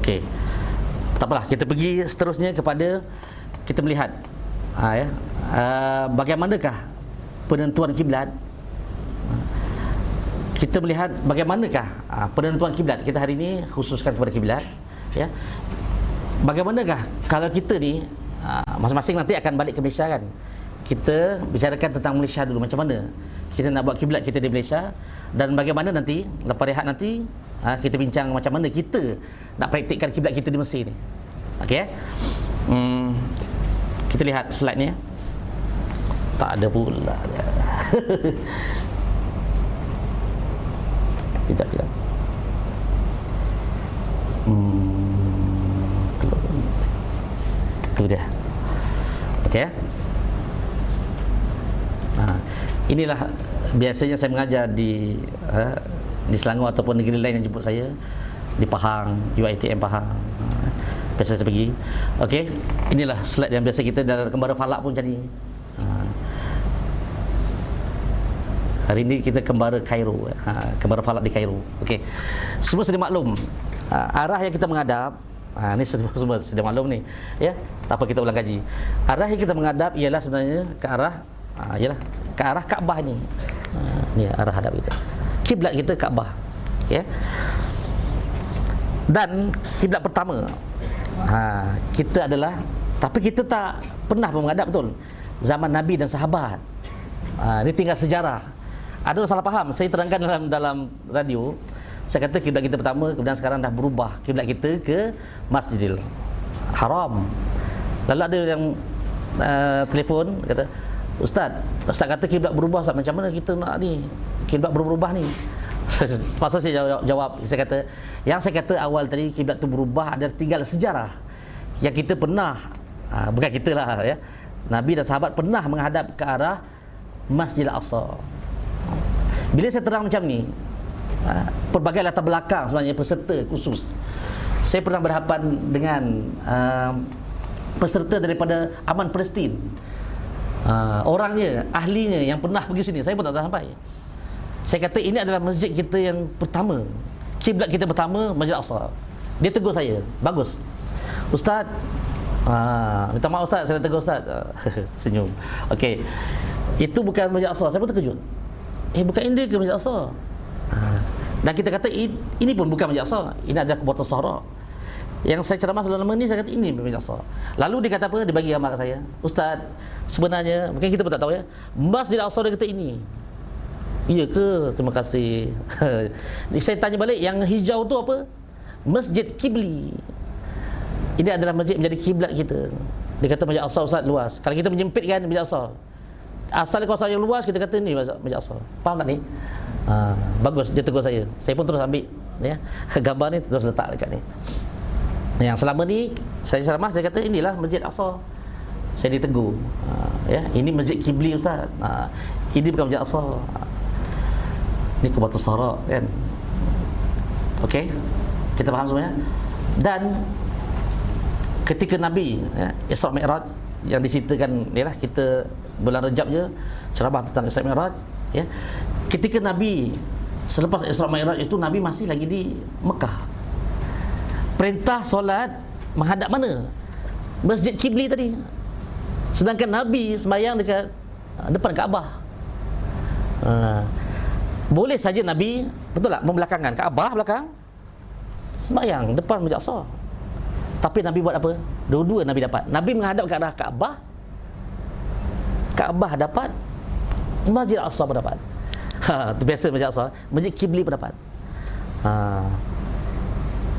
Okey. Tak apalah, kita pergi seterusnya kepada kita melihat bagaimanakah penentuan kiblat. Kita melihat bagaimanakah penentuan kiblat. Kita hari ini khususkan kepada kiblat, ya. Bagaimanakah kalau kita ni masing-masing nanti akan balik ke Malaysia kan. Kita bicarakan tentang Malaysia dulu, macam mana kita nak buat kiblat kita di Malaysia, dan bagaimana nanti lepas rehat nanti kita bincang macam mana kita nak praktikkan kiblat kita di Mesir ni. Okey. Kita lihat slide ni. Tak ada pula. Kejap. Tu dia. Okey. Inilah biasanya saya mengajar di Selangor ataupun negeri lain yang jemput saya, di Pahang, UiTM Pahang. Biasa saya pergi. Okey, inilah slide yang biasa kita dalam Kembara Falak pun jadi. Hari ini kita Kembara Kairo, Kembara Falak di Kairo. Okey. Semua sedia maklum arah yang kita menghadap. Ni semua sedia maklum ni, ya. Tak apa kita ulang kaji. Arah yang kita menghadap ialah sebenarnya ke arah ke arah Kaabah ni. Ni arah hadap kita. Kiblat kita Kaabah. Ya. Dan kiblat pertama kita adalah, tapi kita tak pernah menghadap betul zaman Nabi dan sahabat. Ni tinggal sejarah. Ada orang salah faham. Saya terangkan dalam radio. Saya kata kiblat kita pertama, kemudian sekarang dah berubah kiblat kita ke Masjidil Haram. Lalu ada yang telefon kata, Ustaz kata kiblat berubah, Ustaz, macam mana kita nak ni kiblat berubah ni? Pasal saya jawab, saya kata awal tadi kiblat tu berubah adalah tinggal sejarah yang kita pernah, bukan kita lah ya, Nabi dan sahabat pernah menghadap ke arah Masjid Al-Aqsa. Bila saya terang macam ni, pelbagai latar belakang sebenarnya peserta khusus. Saya pernah berhadapan dengan peserta daripada Aman Palestin. Orangnya, ahlinya yang pernah pergi sini, saya pun tak sampai. Saya kata ini adalah masjid kita yang pertama, kiblat kita pertama, Masjid Al-Aqsa. Dia tegur saya, bagus Ustaz, minta maaf Ustaz, saya tegur Ustaz. Senyum. Okey, itu bukan Masjid Al-Aqsa. Saya pun terkejut. Bukan ini ke Masjid Al-Aqsa? Dan kita kata ini pun bukan Masjid Al-Aqsa, ini adalah Kubuatan Sahara. Yang saya ceramah selama ni, saya kata ini Masjid Al-Aqsa. Lalu dia kata apa? Dia bagi gambar kat saya. Ustaz, sebenarnya mungkin kita pun tak tahu ya, Masjid Al-Aqsa, dia kata ini. Iya ke? Terima kasih. Saya tanya balik, yang hijau tu apa? Masjid Kibli. Ini adalah masjid menjadi kiblat kita. Dia kata Masjid Al-Aqsa Ustaz luas. Kalau kita menyempitkan Masjid Al-Aqsa, asal kawasan yang luas, kita kata ni Masjid Al-Aqsa. Faham tak ni? Bagus, dia tegur saya. Saya pun terus ambil ya, gambar ni terus letak dekat ni. Yang selama ni saya ceramah, saya kata inilah Masjid Al-Aqsa. Saya ditegur, ya, ini Masjid Kibli Ustaz. Ini bukan Masjid Al-Aqsa. Ini Kubuatan Sahara kan. Okey, kita faham semuanya. Dan ketika Nabi Isra Mi'raj yang diceritakan ni lah, kita bulan Rejab je ceramah tentang Isra Mi'raj ya. Ketika Nabi selepas Isra Mi'raj itu, Nabi masih lagi di Mekah. Perintah solat menghadap mana? Masjid Kibli tadi. Sedangkan Nabi sembahyang dekat depan Kaabah. Boleh saja Nabi, betul tak, membelakangkan Kaabah belakang, sembahyang depan Masjid Al-Aqsa. Tapi Nabi buat apa? Dua-dua Nabi dapat. Nabi menghadap ke arah Kaabah, Kaabah dapat, Masjid Al-Aqsa pun dapat. Itu biasa Masjid Al-Aqsa, Masjid Kibli pun dapat.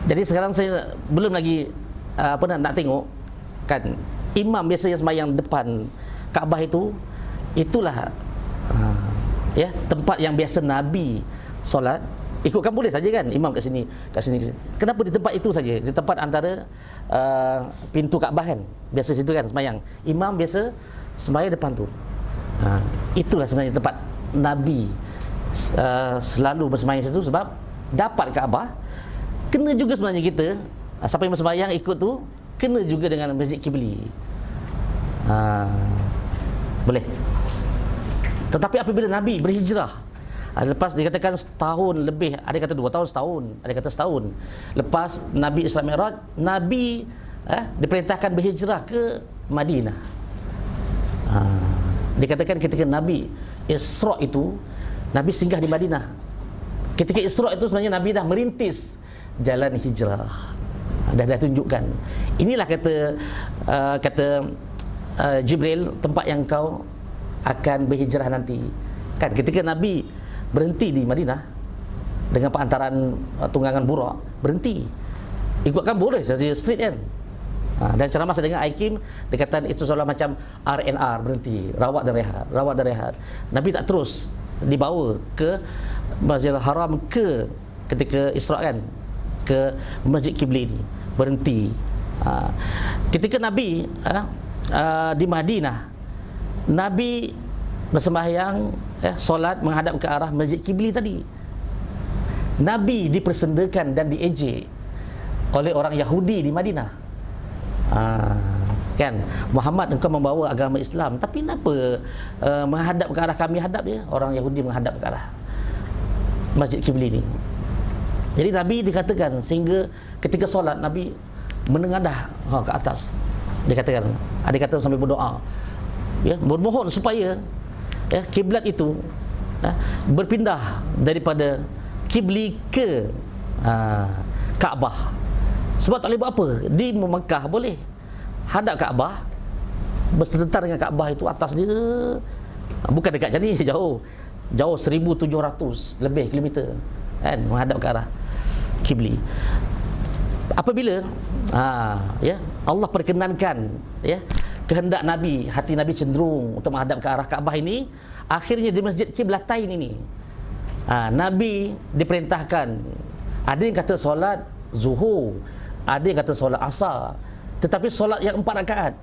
Jadi sekarang saya belum lagi nak tengok kan, imam biasa yang sembahyang depan Kaabah itu, itulah ya, tempat yang biasa Nabi solat. Ikutkan boleh saja kan, imam kat sini. Kenapa di tempat itu saja? Di tempat antara pintu Kaabah kan, biasa situ kan sembahyang. Imam biasa sembahyang depan tu. Itulah sebenarnya tempat Nabi selalu bersembahyang situ, sebab dapat Kaabah. Kena juga sebenarnya kita, siapa yang bersembahyang ikut tu, kena juga dengan Masjid Kibli. Boleh. Tetapi apabila Nabi berhijrah Lepas dikatakan setahun lebih, ada kata 2 tahun, setahun, ada kata setahun. Lepas Nabi Isra Mi'raj, Nabi diperintahkan berhijrah ke Madinah. Dikatakan ketika Nabi Isra itu, Nabi singgah di Madinah. Ketika Isra itu sebenarnya Nabi dah merintis jalan hijrah. Dah tunjukkan. Inilah kata Jibril, tempat yang kau akan berhijrah nanti. Kan ketika Nabi berhenti di Madinah dengan perantaraan tunggangan burak, berhenti. Ikutkan boleh saja street kan. Dan ceramah dengan Aikim, dia kata itu seolah macam RNR, berhenti, rawat dan rehat, rawat dan rehat. Nabi tak terus dibawa ke Masjidil Haram ketika Isra kan, ke Masjid Kibli ini, berhenti. Ketika Nabi di Madinah, Nabi bersembahyang, solat menghadap ke arah Masjid Kibli tadi. Nabi dipersendakan dan diejek oleh orang Yahudi di Madinah. Kan, Muhammad engkau membawa agama Islam, tapi kenapa menghadap ke arah kami hadap dia? Orang Yahudi menghadap ke arah Masjid Kibli ni. Jadi Nabi dikatakan sehingga ketika solat Nabi menengadah ke atas. Dikatakan, ada kata sambil berdoa, ya, bermohon supaya kiblat itu berpindah daripada Kibli ke Kaabah. Sebab tak boleh buat apa. Di Mekah boleh hadap Kaabah, berserentar dengan Kaabah itu atas dia. Bukan dekat macam ni, jauh 1700 lebih kilometer kan, menghadap ke arah Kibli. Apabila Allah perkenankan kehendak Nabi, hati Nabi cenderung untuk menghadap ke arah Kaabah ini, akhirnya di Masjid Kiblatain ini Nabi diperintahkan, ada yang kata solat zuhur, ada yang kata solat asar, tetapi solat yang 4 rakaat.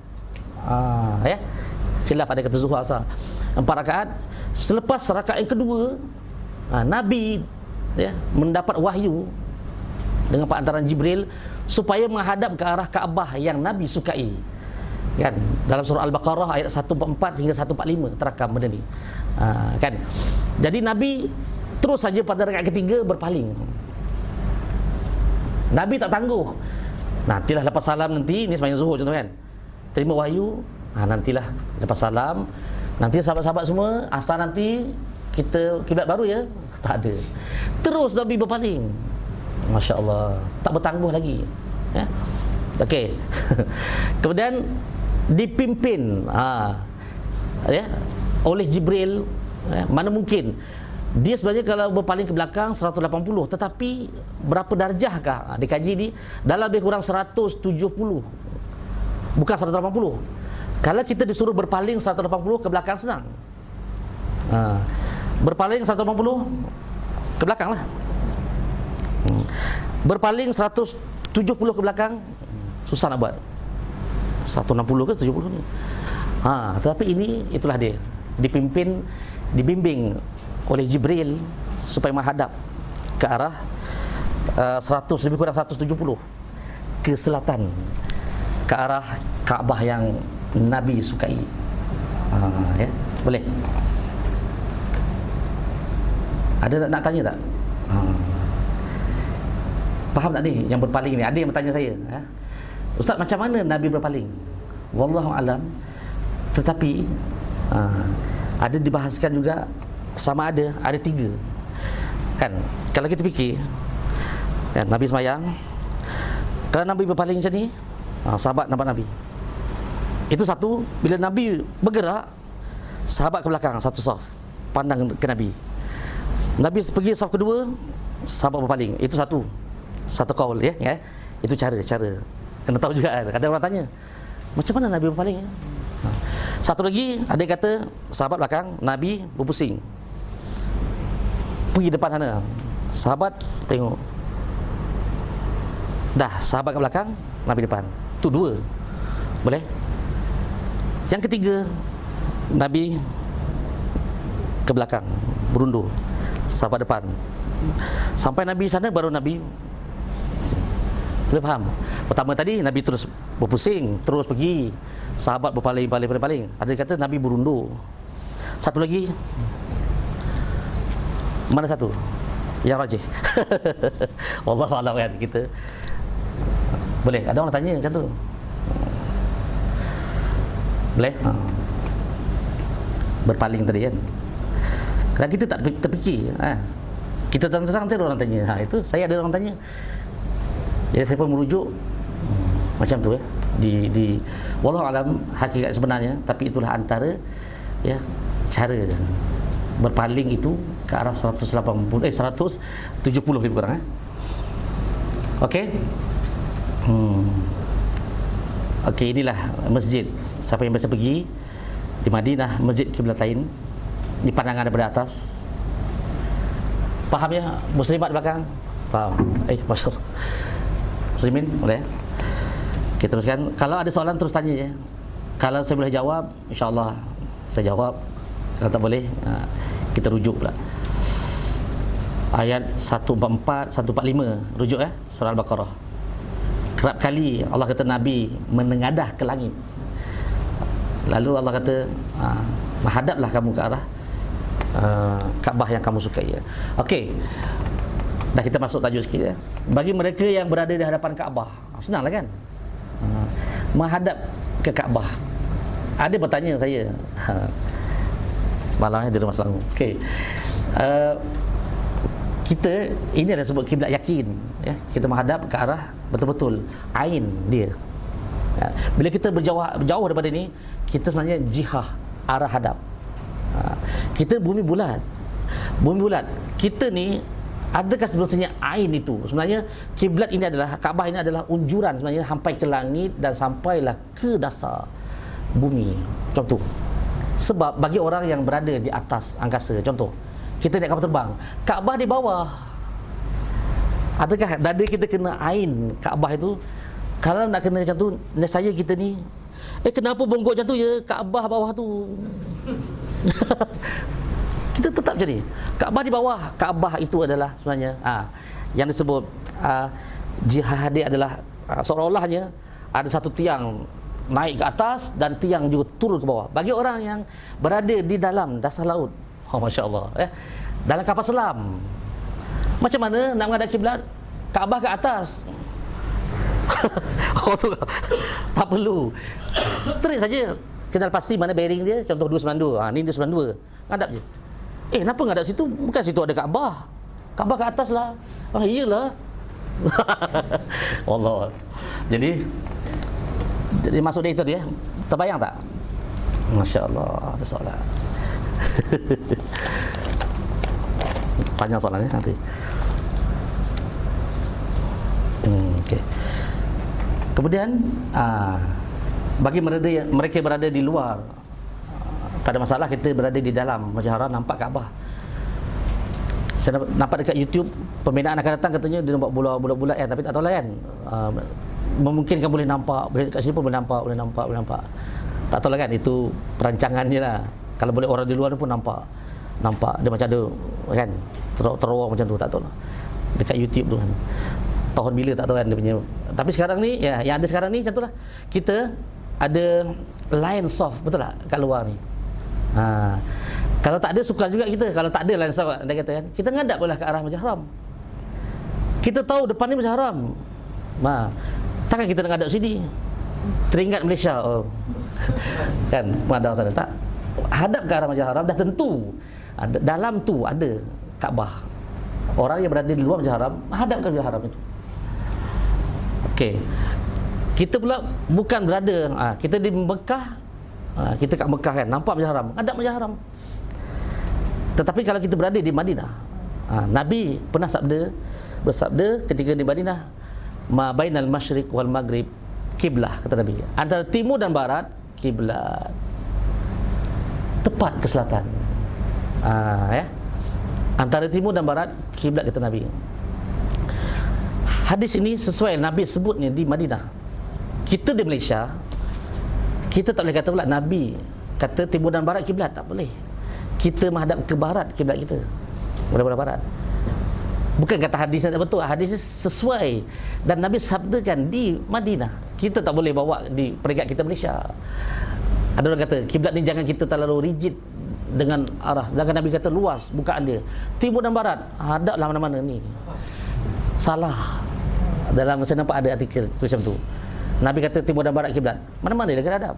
Khilaf, ada kata zuhur asar 4 rakaat. Selepas rakaat yang kedua, Nabi mendapat wahyu dengan perantaraan Jibril supaya menghadap ke arah Kaabah yang Nabi sukai. Kan, dalam surah Al-Baqarah ayat 144 hingga 145 terakam benda ni. Kan. Jadi Nabi terus saja pada rakaat ketiga berpaling. Nabi tak tangguh. Nantilah lepas salam nanti, ni sembahyang zuhur contoh kan, terima wahyu, nantilah lepas salam, nanti sahabat-sahabat semua asal nanti kita kiblat baru ya. Tak ada. Terus Nabi berpaling. Masya Allah, tak bertangguh lagi. Okey. Kemudian dipimpin oleh Jibril. Mana mungkin dia sebenarnya kalau berpaling ke belakang 180, tetapi berapa darjahkah? Dikaji ni dalam lebih kurang 170, bukan 180. Kalau kita disuruh berpaling 180 ke belakang senang. Berpaling 180 ke belakang lah. Berpaling 170 ke belakang susah nak buat. 160 ke 70 ni. Tetapi ini itulah dia, dibimbing oleh Jibril supaya menghadap ke arah 100 lebih kurang 170 ke selatan, ke arah Kaabah yang Nabi sukai. Boleh. Ada nak tanya tak? Faham tak ni yang berpaling ni? Ada yang bertanya saya, Ustaz, macam mana Nabi berpaling? Wallahu alam. Tetapi ada dibahaskan juga sama ada 3. Kan, kalau kita fikir kan, Nabi semayang, kalau Nabi berpaling macam ni, sahabat nampak Nabi. Itu satu. Bila Nabi bergerak, sahabat ke belakang satu saf, pandang ke Nabi. Nabi pergi saf kedua, sahabat berpaling. Itu satu kaul ya. Itu cara kena tahu juga kan. Kadang orang tanya, macam mana Nabi berpaling? Satu lagi, ada yang kata sahabat belakang, Nabi berpusing, pergi depan sana, sahabat tengok, dah sahabat ke belakang, Nabi depan. Itu 2. Boleh. Yang ketiga, Nabi ke belakang, berundur, sahabat depan. Sampai Nabi sana baru Nabi. Boleh faham? Pertama tadi Nabi terus berpusing, terus pergi, sahabat berpaling. Ada yang kata Nabi berundur. Satu lagi, Mana satu yang rajih? Wallahu a'lam kan kita. Boleh, ada orang tanya macam tu. Boleh? Berpaling tadi kan. Kerana kita tak terfikir. Kita terang-terang tu orang tanya. Itu saya ada orang tanya. Jadi saya pun merujuk macam tu ya. Di wallahu alam hakikat sebenarnya, tapi itulah antara ya cara berpaling itu ke arah 170 lebih kurang Okey. Okey, inilah masjid. Siapa yang biasa pergi di Madinah, Masjid Kiblatain, di pandangan daripada atas. Faham ya? Muslimat belakang? Faham? Masyaallah. Muslimin, boleh? Kita teruskan. Kalau ada soalan terus tanya je. Kalau saya boleh jawab, insya-Allah saya jawab. Kalau tak boleh, kita rujuk pula. Ayat 144, 145 rujuk surah Al-Baqarah. Kerap kali Allah kata Nabi menengadah ke langit. Lalu Allah kata, menghadaplah kamu ke arah Kaabah yang kamu sukai ya. Okey. Dah kita masuk tajuk sikit ya. Bagi mereka yang berada di hadapan Kaabah, senanglah kan? Menghadap ke Kaabah. Ada bertanya saya semalam di rumah Selangor. Okey. Kita ini adalah sebut kiblat yakin ya. Kita menghadap ke arah betul-betul ain dia. Bila kita berjauh daripada ini, kita sebenarnya jihah, arah hadap. Kita bumi bulat. Bumi bulat. Kita ni adakah sebenarnya ain itu? Sebenarnya kiblat ini adalah, Kaabah ini adalah unjuran sebenarnya sampai ke langit dan sampailah ke dasar bumi. Contoh. Sebab bagi orang yang berada di atas angkasa, contoh, kita naik kapal terbang, Kaabah di bawah. Adakah dada kita kena ain Kaabah itu? Kalau nak kena macam tu, nescaya kita ni kenapa bongkok macam tu ya, Kaabah bawah tu. Kita tetap macam ni. Kaabah di bawah. Kaabah itu adalah sebenarnya yang disebut jihad dia adalah seolah-olahnya ada satu tiang naik ke atas dan tiang juga turun ke bawah. Bagi orang yang berada di dalam dasar laut, masya-Allah dalam kapal selam, macam mana nak menghadap kiblat? Kaabah ke atas. Tu tak perlu. Straight saja. Kenal pasti mana bearing dia. Contoh 292. Ni 292. Ngadap je. Kenapa ngadap situ? Bukan situ ada Kaabah. Kaabah ke atas lah. Iyalah. Allah. Jadi masuk dia itu dia. Terbayang tak? Masya-Allah, ada soalan. Panjang soalannya nanti. Okey. Kemudian bagi mereka berada di luar, tak ada masalah. Kita berada di dalam Masjid Haram, nampak Kaabah. Saya nampak dekat YouTube, pembinaan akan datang katanya dia nampak bulat-bulat tapi tak tahu lah kan. Memungkinkan boleh nampak, dekat sini pun boleh nampak. Tak tahu lah kan, itu perancangannya lah. Kalau boleh orang di luar pun nampak dia macam ada kan, terowong macam tu, tak tahu lah dekat YouTube tu kan. Tahun bila tak tahu kan dia punya. Tapi sekarang ni ya, yang ada sekarang ni macam tu lah. Kita ada line soft, betul tak, kat luar ni. Kalau tak ada suka juga kita. Kalau tak ada line soft, dia kata kan, kita ngadap pula ke arah Masjid Haram. Kita tahu depan ni Masjid Haram. Takkan kita nak ngadap sini, teringat Malaysia kan, mengadap sana. Tak, hadap ke arah Masjid Haram, dah tentu dalam tu ada Kaabah. Orang yang berada di luar Masjid Haram hadap ke Masjid Haram itu. Okey. Kita pula bukan berada, kita di Mekah, kita kat Mekah kan, nampak Masjid Haram, hadap Masjid Haram. Tetapi kalau kita berada di Madinah, Nabi pernah bersabda ketika di Madinah, ma bainal masyriq wal maghrib kiblah, kata Nabi. Antara timur dan barat kiblat. Tepat ke selatan. Ya. Antara timur dan barat kiblat, kata Nabi. Hadis ini sesuai Nabi sebutnya di Madinah. Kita di Malaysia, kita tak boleh kata pula Nabi kata timur dan barat kiblat, tak boleh. Kita menghadap ke barat kiblat kita. Belah barat. Bukan kata hadisnya tak betul, hadisnya sesuai dan Nabi sabdakan di Madinah. Kita tak boleh bawa di peringkat kita Malaysia. Ada orang kata kiblat ni jangan kita terlalu rigid dengan arah, jangan Nabi kata luas bukaan dia. Timur dan barat, hadap lah mana-mana ni. Salah. Dalam saya nampak ada artikel macam tu. Nabi kata timur dan barat kiblat. Mana-mana dia kena hadap.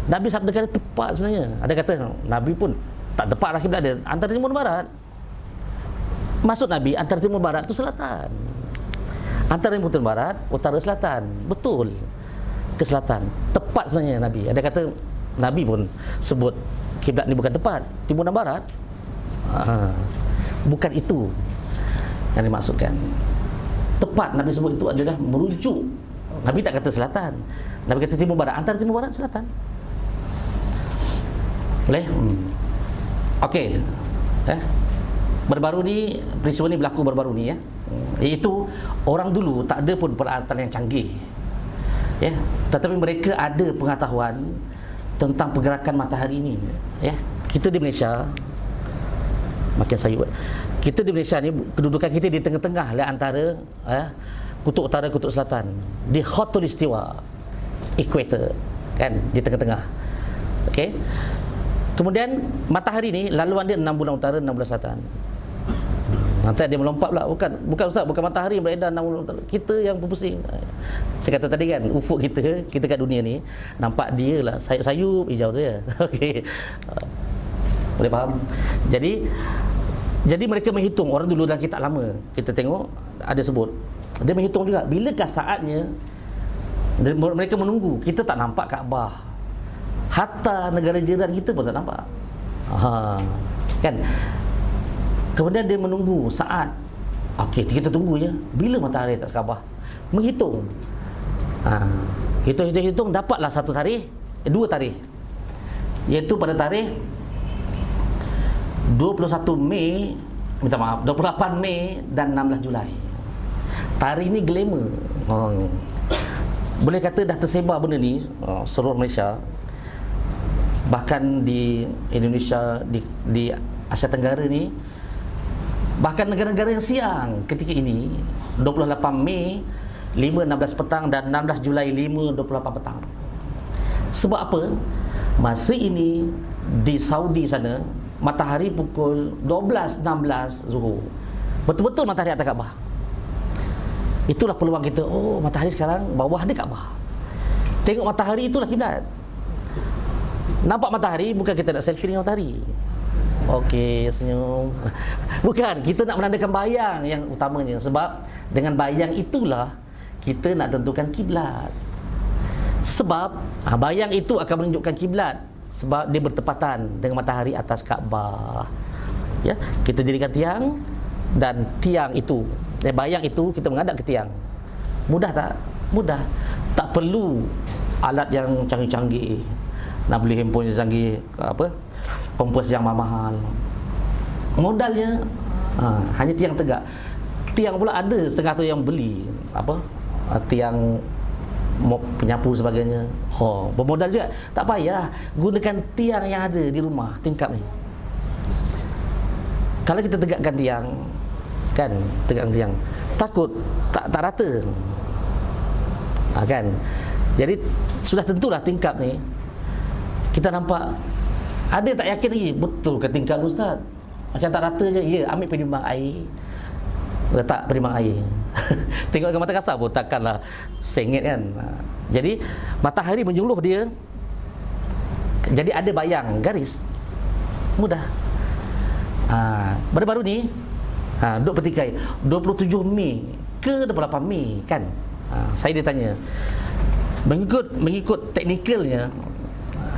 Nabi sabda kata tepat sebenarnya. Ada kata Nabi pun tak tepat lah kiblat dia, antara timur dan barat. Maksud Nabi antara timur dan barat tu selatan. Antara timur dan barat, utara selatan. Betul. Ke selatan. Tepat sebenarnya Nabi. Ada kata Nabi pun sebut kiblat ni bukan tepat, timur dan barat. Bukan itu yang dimaksudkan. Tepat Nabi sebut itu adalah merujuk. Nabi tak kata selatan. Nabi kata timur barat, antara timur barat selatan. Boleh? Okey. Baru-baru ni, peristiwa ni berlaku baru-baru ni ya. Iaitu orang dulu tak ada pun peralatan yang canggih. Ya, tetapi mereka ada pengetahuan tentang pergerakan matahari ini. Ya, kita di Malaysia makin sayur. Kita di Malaysia ni kedudukan kita di tengah-tengah lah antara kutub utara, kutub selatan. Di khatulistiwa, equator, kan, di tengah-tengah. Okey. Kemudian matahari ni laluan dia 6 bulan utara, 6 bulan selatan. Nanti dia melompat pula. Bukan Ustaz, bukan matahari beredar 6 bulan utara. Kita yang berpusing. Saya kata tadi kan, ufuk kita kat dunia ni nampak dia lah sayup hijau tu ya. Okey. Boleh faham? Jadi mereka menghitung, orang dulu dalam kitab lama kita tengok ada sebut, dia menghitung juga bilakah saatnya. Mereka menunggu, kita tak nampak Kaabah, hatta negara jiran kita pun tak nampak. Kan? Kemudian dia menunggu saat, okey kita tunggu je, bila matahari tak Kaabah, menghitung. Hitung dapatlah satu tarikh, dua tarikh, iaitu pada tarikh 21 Mei, minta maaf, 28 Mei dan 16 Julai. Tarikh ni glamour. Boleh kata dah tersebar benda ni seluruh Malaysia. Bahkan di Indonesia, di Asia Tenggara ni, bahkan negara-negara yang siang ketika ini, 28 Mei 5.16 petang dan 16 Julai 5.28 petang. Sebab apa? Masa ini di Saudi sana matahari pukul 12.16 Zuhur. Betul-betul matahari atas Kaabah. Itulah peluang kita. Oh, matahari sekarang bawah dia Kaabah. Tengok matahari, itulah kiblat. Nampak matahari, bukan kita nak selfie dengan matahari. Okey, senyum. Bukan, kita nak menandakan bayang yang utamanya. Sebab dengan bayang itulah kita nak tentukan kiblat. Sebab bayang itu akan menunjukkan kiblat. Sebab dia bertepatan dengan matahari atas Kaabah. Ya, kita dirikan tiang, dan tiang itu, bayang itu kita menghadap ke tiang. Mudah tak? Mudah. Tak perlu alat yang canggih-canggih. Nak beli handphone yang canggih, kompas yang mahal. Modalnya hanya tiang tegak. Tiang pula ada setengah tu yang beli tiang mop penyapu sebagainya. Bermodal juga. Tak payah, gunakan tiang yang ada di rumah, tingkap ni. Kalau kita tegakkan tiang, kan, tegakkan tiang, takut tak rata. Kan. Jadi sudah tentulah tingkap ni. Kita nampak ada tak yakin lagi, betul ke tingkap Ustaz? Macam tak rata je. Ya, ambil penimbang air, letak penimbang air. Tengok dengan mata kasar pun takkanlah sengit kan. Jadi matahari menjuluh dia, jadi ada bayang garis. Mudah. Baru-baru ni duk petikai 27 Mei ke 28 Mei kan. Saya ditanya, mengikut teknikalnya,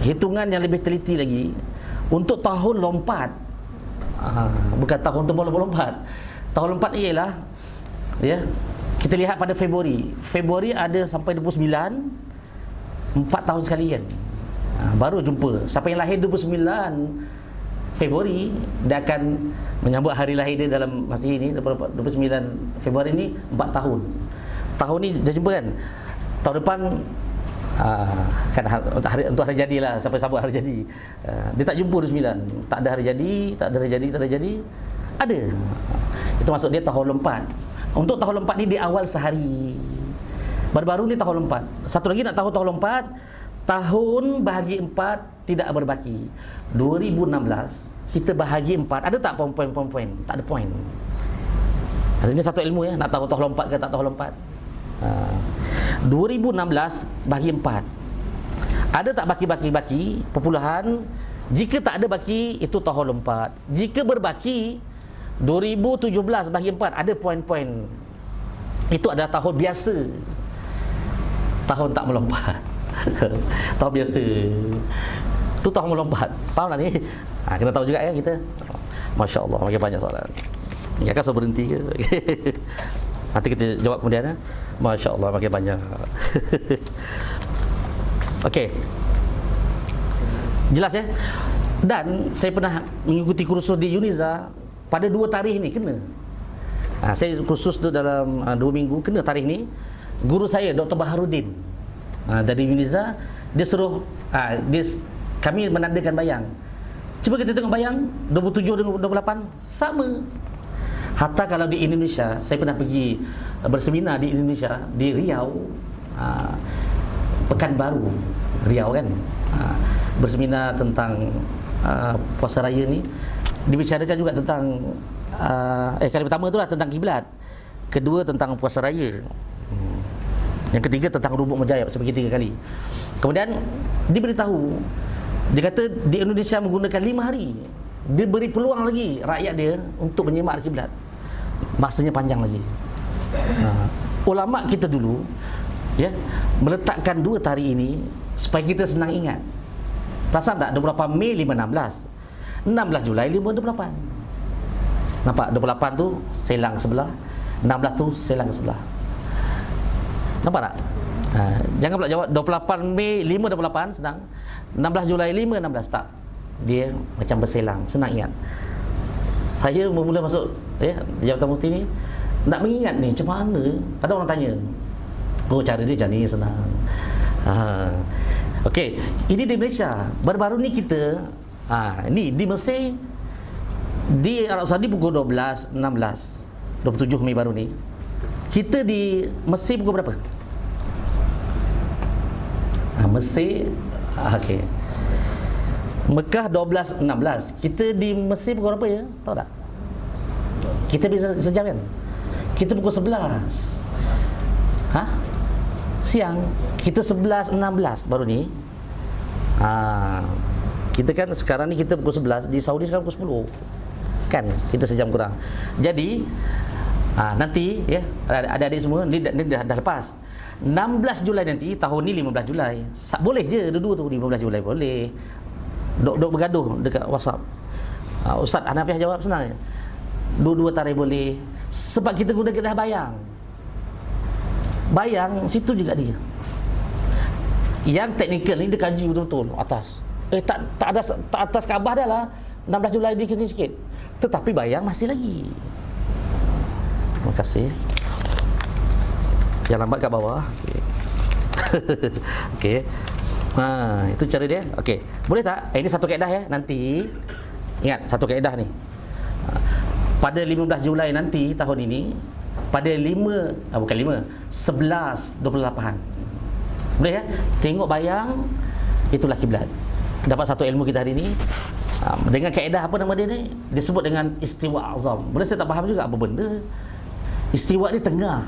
hitungan yang lebih teliti lagi, untuk tahun lompat, bukan tahun lompat. Tahun lompat ialah, ya, kita lihat pada Februari ada sampai 29, 4 tahun sekali kan. Baru jumpa siapa yang lahir 29 Februari, dia akan menyambut hari lahir dia dalam masa ini, 29 Februari ni 4 tahun. Tahun ni dah jumpa kan. Tahun depan kan untuk hari jadi lah, sampai sambut hari jadi. Dia tak jumpa 29, tak ada hari jadi. Ada. Itu maksud dia tahun lompat. Untuk tahun lompat ni di awal sehari. Baru-baru ni tahun lompat. Satu lagi nak tahu tahun lompat, tahun bahagi 4 tidak berbaki. 2016 kita bahagi 4, ada tak poin-poin? Tak ada poin. Ini satu ilmu ya, nak tahu lompat ke tak tahu lompat. 2016 bahagi 4. Ada tak baki-baki perpuluhan? Jika tak ada baki, itu tahun lompat. Jika berbaki, 2017 bahagi 4 ada poin-poin. Itu adalah tahun biasa. Tahun tak melompat. Tahun biasa. Itu tahun melompat. Faham tak ni? Kena tahu juga ya kita. Masya Allah, makin banyak soalan. Ya kan saya berhenti ke? Nanti kita jawab kemudian ya. Masya Allah, makin banyak. Okey. Jelas ya? Dan saya pernah mengikuti kursus di Uniza pada 2 tarikh ni kena. Saya kursus tu dalam 2 minggu, kena tarikh ni. Guru saya Dr. Baharudin dari Uniza, dia suruh kami menandakan bayang. Cuba kita tengok bayang 27 dengan 28 sama. Hatta kalau di Indonesia, saya pernah pergi berseminar di Indonesia, di Riau, Pekanbaru, Riau kan, berseminar tentang puasa raya ni. Dibicarakan juga tentang kali pertama itulah tentang kiblat, kedua tentang puasa raya, yang ketiga tentang rubuk mujayyab, saya pergi 3 kali. Kemudian diberitahu, dia kata di Indonesia menggunakan 5 hari. Dia beri peluang lagi rakyat dia untuk menyemak kiblat. Masanya panjang lagi. Ulama kita dulu ya meletakkan 2 tarikh ini supaya kita senang ingat. Perasan tak 28 Mei 516, 16 Julai 528. Nampak 28 tu selang sebelah, 16 tu selang ke sebelah. Nampak tak? Jangan pula jawab 28 Mei 528 senang, 16 Julai 516 tak. Dia macam berselang, senang ingat. Saya mula masuk Jabatan Mufti ni nak mengingat ni macam mana. Padahal orang tanya, oh cara dia macam ni, senang. Okey, ini di Malaysia. Baru-baru ni kita ni di Mesir, di Arab Saudi pukul 12.16, 27 Mei baru ni. Kita di Mesir pukul berapa? Mesir okey, Mekah 12.16. Kita di Mesir pukul berapa ya? Tahu tak? Kita bisa sejam kan? Kita pukul 11. Siang. Kita 11.16 baru ni. Kita kan sekarang ni kita pukul 11, di Saudi sekarang pukul 10. Kan? Kita sejam kurang. Jadi nanti ya, adik-adik semua ni dah lepas. 16 Julai nanti, tahun ni 15 Julai. Boleh je dua-dua tu, 15 Julai boleh. Dok bergaduh dekat WhatsApp. Ustaz Hanafiah jawab senang je. Dua-dua tarikh boleh. Sebab kita guna kedah bayang. Bayang situ juga dia. Yang teknikal ni dia kaji betul-betul atas. Tak atas Kaabah dah lah. 16 Julai dia kena sikit. Tetapi bayang masih lagi. Terima kasih. Yang lambat kat bawah. Okey. Itu cara dia. Okey. Boleh tak? Ini satu kaedah ya. Nanti ingat satu kaedah ni. Pada 15 Julai nanti tahun ini, pada 11.28. Boleh ya? Tengok bayang, itulah kiblat. Dapat satu ilmu kita hari ini. Dengan kaedah apa nama dia ni? Disebut dengan istiwa azam. Boleh saya tak faham juga apa benda. Istiwa ni tengah.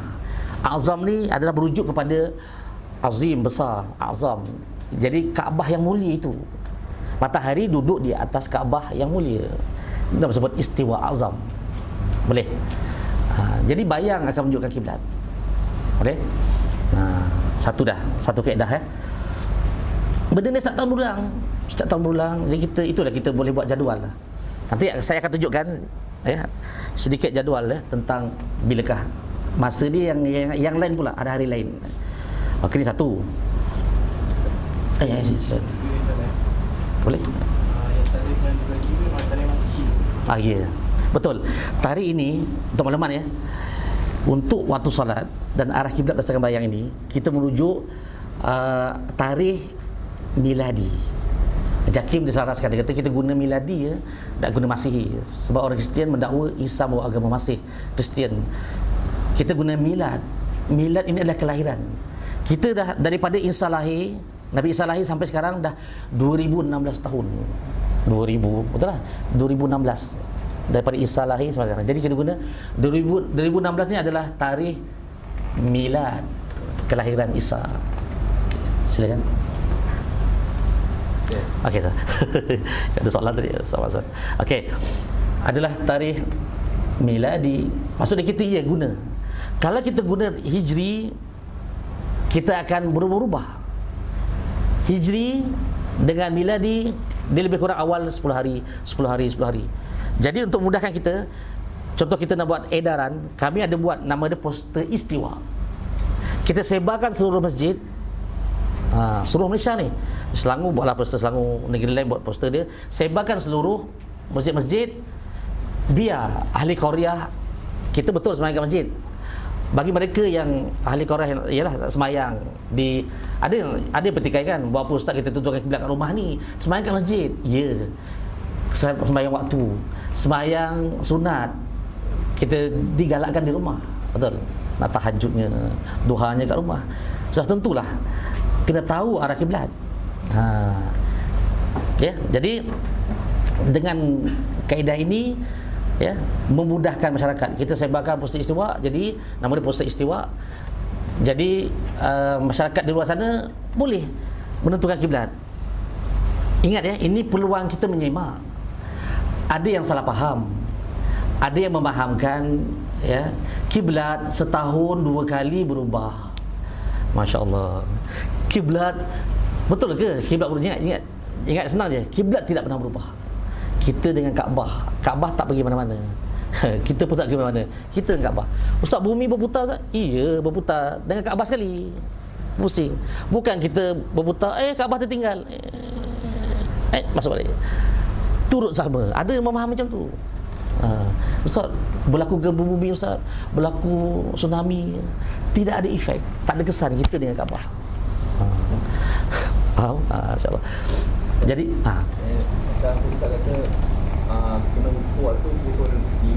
Azam ni adalah merujuk kepada azim, besar, azam. Jadi Kaabah yang mulia itu. Matahari duduk di atas Kaabah yang mulia. Kita sebut istiwa azam. Boleh. Jadi bayang akan menunjukkan kiblat. Boleh? Satu dah, satu kaedah ya. Benda ni setiap tahun berulang. Jadi itulah kita boleh buat jadual lah. Nanti saya akan tunjukkan ya, sedikit jadual ya, tentang bilakah masa dia yang lain pula, ada hari lain. Okey, ni satu. Boleh? Ya. Betul. Tarikh ini untuk makluman ya, untuk waktu solat dan arah kiblat berdasarkan bayang ini, kita merujuk tarikh miladi. Jakim diselaraskan, dia kata kita guna miladi ya, tak guna Masihi. Sebab orang Kristian mendakwa Isa bawa agama Masih, Kristian. Kita guna milad. Milad ini adalah kelahiran. Kita dah daripada Isa lahir, Nabi Isa lahir sampai sekarang dah 2016 tahun. 2000, betul lah? 2016 daripada Isa lahir sampai sekarang. Jadi kita guna 2016 ni adalah tarikh milad kelahiran Isa. Okay, silakan. Okey, sah. Ada soalan tadi, Ustaz. Okey. Adalah tarikh miladi. Maksudnya kita guna. Kalau kita guna hijri, kita akan berubah-ubah. Hijri dengan miladi dia lebih kurang awal 10 hari. Jadi untuk memudahkan kita, contoh kita nak buat edaran, kami ada buat nama dia poster istiwa. Kita sebarkan seluruh masjid, seluruh Malaysia ni. Selangor buatlah poster Selangor, negeri lain buat poster dia, sebarkan seluruh masjid-masjid, biar ahli Korea kita betul sembahyang kat masjid. Bagi mereka yang ahli Korea ialah sembahyang di ada pertikaian, berapa ustaz kita tentukan kiblat kat rumah ni, sembahyang kat masjid. Ya. Sembahyang waktu, sembahyang sunat kita digalakkan di rumah. Betul. Nak tahajudnya, duhanya kat rumah. Sudah tentulah kena tahu arah kiblat. Ya, jadi dengan kaedah ini memudahkan masyarakat. Kita sebarkan poster istiwa, jadi nama dia poster istiwa. Jadi masyarakat di luar sana boleh menentukan kiblat. Ingat ini peluang kita menyimak. Ada yang salah faham, ada yang memahamkan kiblat setahun 2 kali berubah. Masya Allah. Kiblat betul ke? Kiblat berubah. Ingat senang je. Kiblat tidak pernah berubah. Kita dengan Kaabah. Kaabah tak pergi mana-mana. Kita pun tak pergi mana-mana. Kita dengan Kaabah. Ustaz, bumi berputar Ustaz? Iya, berputar. Dengan Kaabah sekali. Pusing. Bukan kita berputar, Kaabah tertinggal. Masuk balik. Turut sama. Ada yang memahami macam tu. Ustaz, berlaku gempa bumi Ustaz, berlaku tsunami, tidak ada efek, tak ada kesan kita dengan Kaabah. Faham? InsyaAllah. Jadi Ustaz kata kena waktu pukul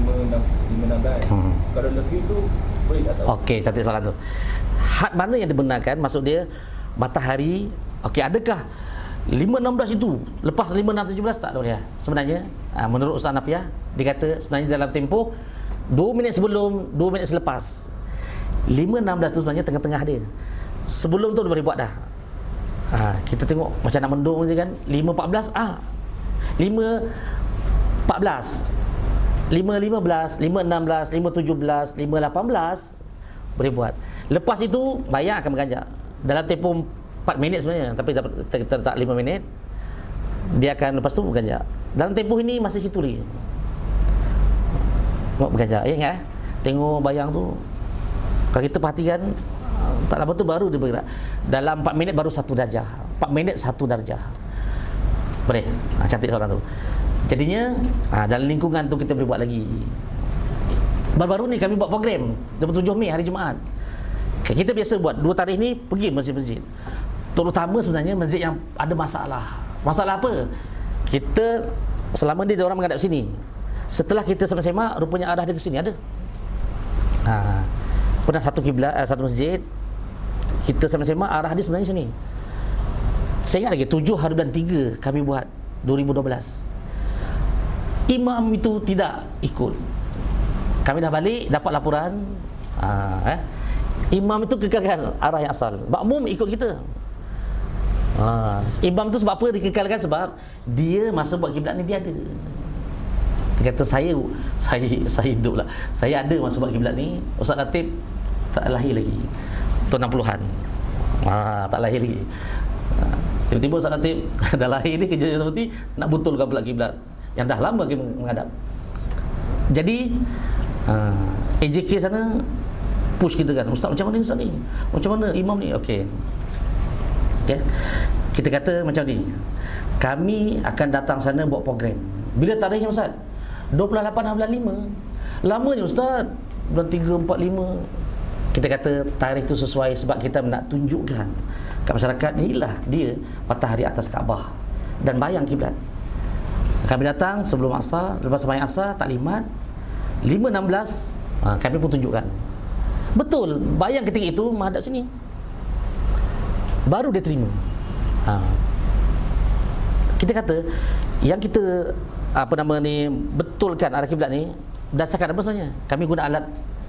5.16. Kalau lebih tu boleh tak tahu? Okey, cantik soalan tu. Had mana yang dibenarkan? Maksud dia matahari. Okey, adakah 5.16 itu lepas 5.17 tak boleh? Sebenarnya menurut Ustaz Nafiah, dia kata sebenarnya dalam tempoh 2 minit sebelum, 2 minit selepas. 5.16 tu sebenarnya tengah-tengah dia. Sebelum tu dia boleh buat dah. Kita tengok macam nak mendung je kan. 5.14 5.14 5.15 5.16 5.17 5.18 boleh buat. Lepas itu bayang akan berganjak. Dalam tempoh 4 minit sebenarnya, tapi kita letak 5 minit, dia akan lepas tu berganjak. Dalam tempoh ini masih situ lagi berganjak. Ingat tengok bayang tu, kalau kita perhatikan tak lama tu baru dia bergerak. Dalam 4 minit baru 1 darjah. 4 minit 1 darjah. Boleh? Cantik soalan tu. Jadinya dalam lingkungan tu kita boleh buat lagi. Baru-baru ni kami buat program 27 Mei hari Jumaat. Kita biasa buat 2 tarikh ni pergi masjid-masjid. Terutama sebenarnya masjid yang ada masalah. Masalah apa? Kita selama dia orang menghadap sini. Setelah kita sama-sama rupanya arah dia ke sini ada. Pernah satu kiblat, satu masjid, kita sama-sama arah dia sebenarnya sini. Saya ingat lagi 7 hari bulan 3 kami buat 2012. Imam itu tidak ikut. Kami dah balik dapat laporan, imam itu kekalkan arah yang asal. Makmum ikut kita. Imam tu sebab apa dikekalkan? Sebab dia masa buat kiblat ni dia ada. Dia kata saya hidup lah. Saya ada masa buat kiblat ni. Ustaz Latif tak lahir lagi. Tahun 60-an. Tak lahir lagi. Tiba-tiba Ustaz Latif dah lahir ni kerja seperti nak betulkan pula kiblat yang dah lama kita menghadap. Jadi AJK sana push kita kan, Ustaz macam mana Ustaz ni? Macam mana imam ni? Okey. Kita kata macam ni, kami akan datang sana buat program. Bila tarikhnya Ustaz? 28 bulan 5. Lamanya Ustaz, bulan 3, 4, 5. Kita kata tarikh tu sesuai sebab kita nak tunjukkan kat masyarakat inilah dia matahari atas Kaabah dan bayang kiblat. Kami datang sebelum asar, lepas sembahyang asar taklimat 5.16, kami pun tunjukkan. Betul, bayang ketika itu menghadap sini. Baru dia terima. Kita kata yang kita betulkan arah kiblat ni berdasarkan apa sebenarnya? Kami guna alat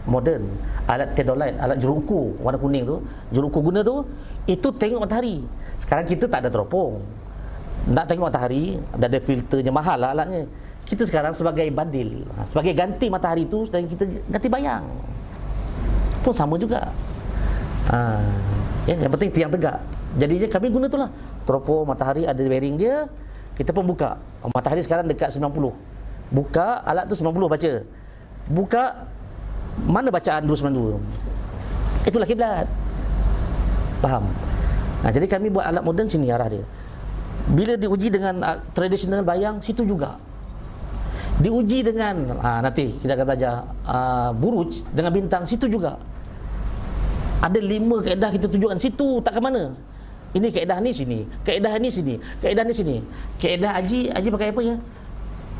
moden, alat theodolite, alat juru ukur warna kuning tu, juru ukur guna tu, itu tengok matahari. Sekarang kita tak ada teropong, nak tengok matahari, ada filternya, mahal lah alatnya. Kita sekarang sebagai bandil, sebagai ganti matahari tu, dan kita ganti bayang pun sama juga. Yang penting tiang tegak. Jadinya kami guna tu lah, teropong matahari ada bearing dia. Kita pun buka, matahari sekarang dekat 90, buka alat tu 90 baca, buka mana bacaan 292, itulah kiblat. Faham? Jadi kami buat alat moden sini arah dia. Bila diuji dengan tradisional bayang, situ juga diuji dengan nanti kita akan belajar buruj dengan bintang, situ juga ada 5 kaedah kita tunjukkan situ, tak ke mana. Ini kaedah ni sini, kaedah ni sini, kaedah ni sini. Kaedah Haji pakai apa ya?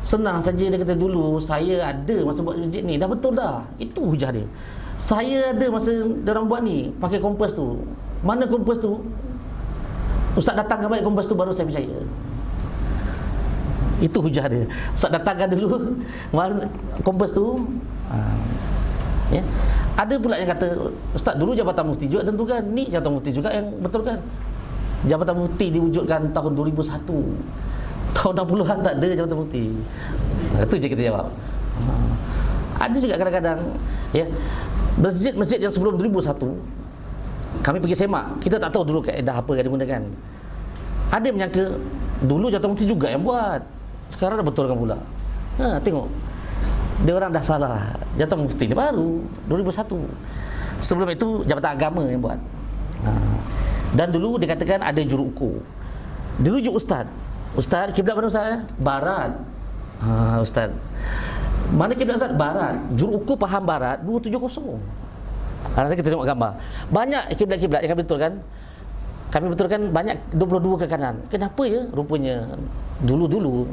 Senang saja, dia kata dulu saya ada masa buat masjid ni, dah betul dah. Itu hujah dia. Saya ada masa diorang buat ni, pakai kompas tu. Mana kompas tu? Ustaz datangkan balik kompas tu baru saya percaya. Itu hujah dia. Ustaz datangkan dulu kompas tu. Ya. Ada pula yang kata, Ustaz dulu Jabatan Mufti juga tentukan, ni Jabatan Mufti juga yang betulkan. Jabatan Mufti diwujudkan tahun 2001. Tahun 60-an tak ada Jabatan Mufti. Itu je kita jawab. Ada juga kadang-kadang ya, masjid-masjid yang sebelum 2001 kami pergi semak, kita tak tahu dulu kaedah apa yang digunakan. Ada yang menyangka dulu Jabatan Mufti juga yang buat, sekarang dah betulkan pula. Tengok, dia orang dah salah. Jabatan Mufti ni baru 2001. Sebelum itu Jabatan Agama yang buat. Dan dulu dikatakan ada juru ukur, dirujuk ustaz. Ustaz, kiblat mana ustaz? Barat. Ustaz, mana kiblat ustaz? Barat. Juru ukur faham barat 270. Nanti kita tengok gambar. Banyak kiblat-kiblat yang kami betulkan. Kami betulkan banyak 22 ke kanan. Kenapa ya? Rupanya dulu-dulu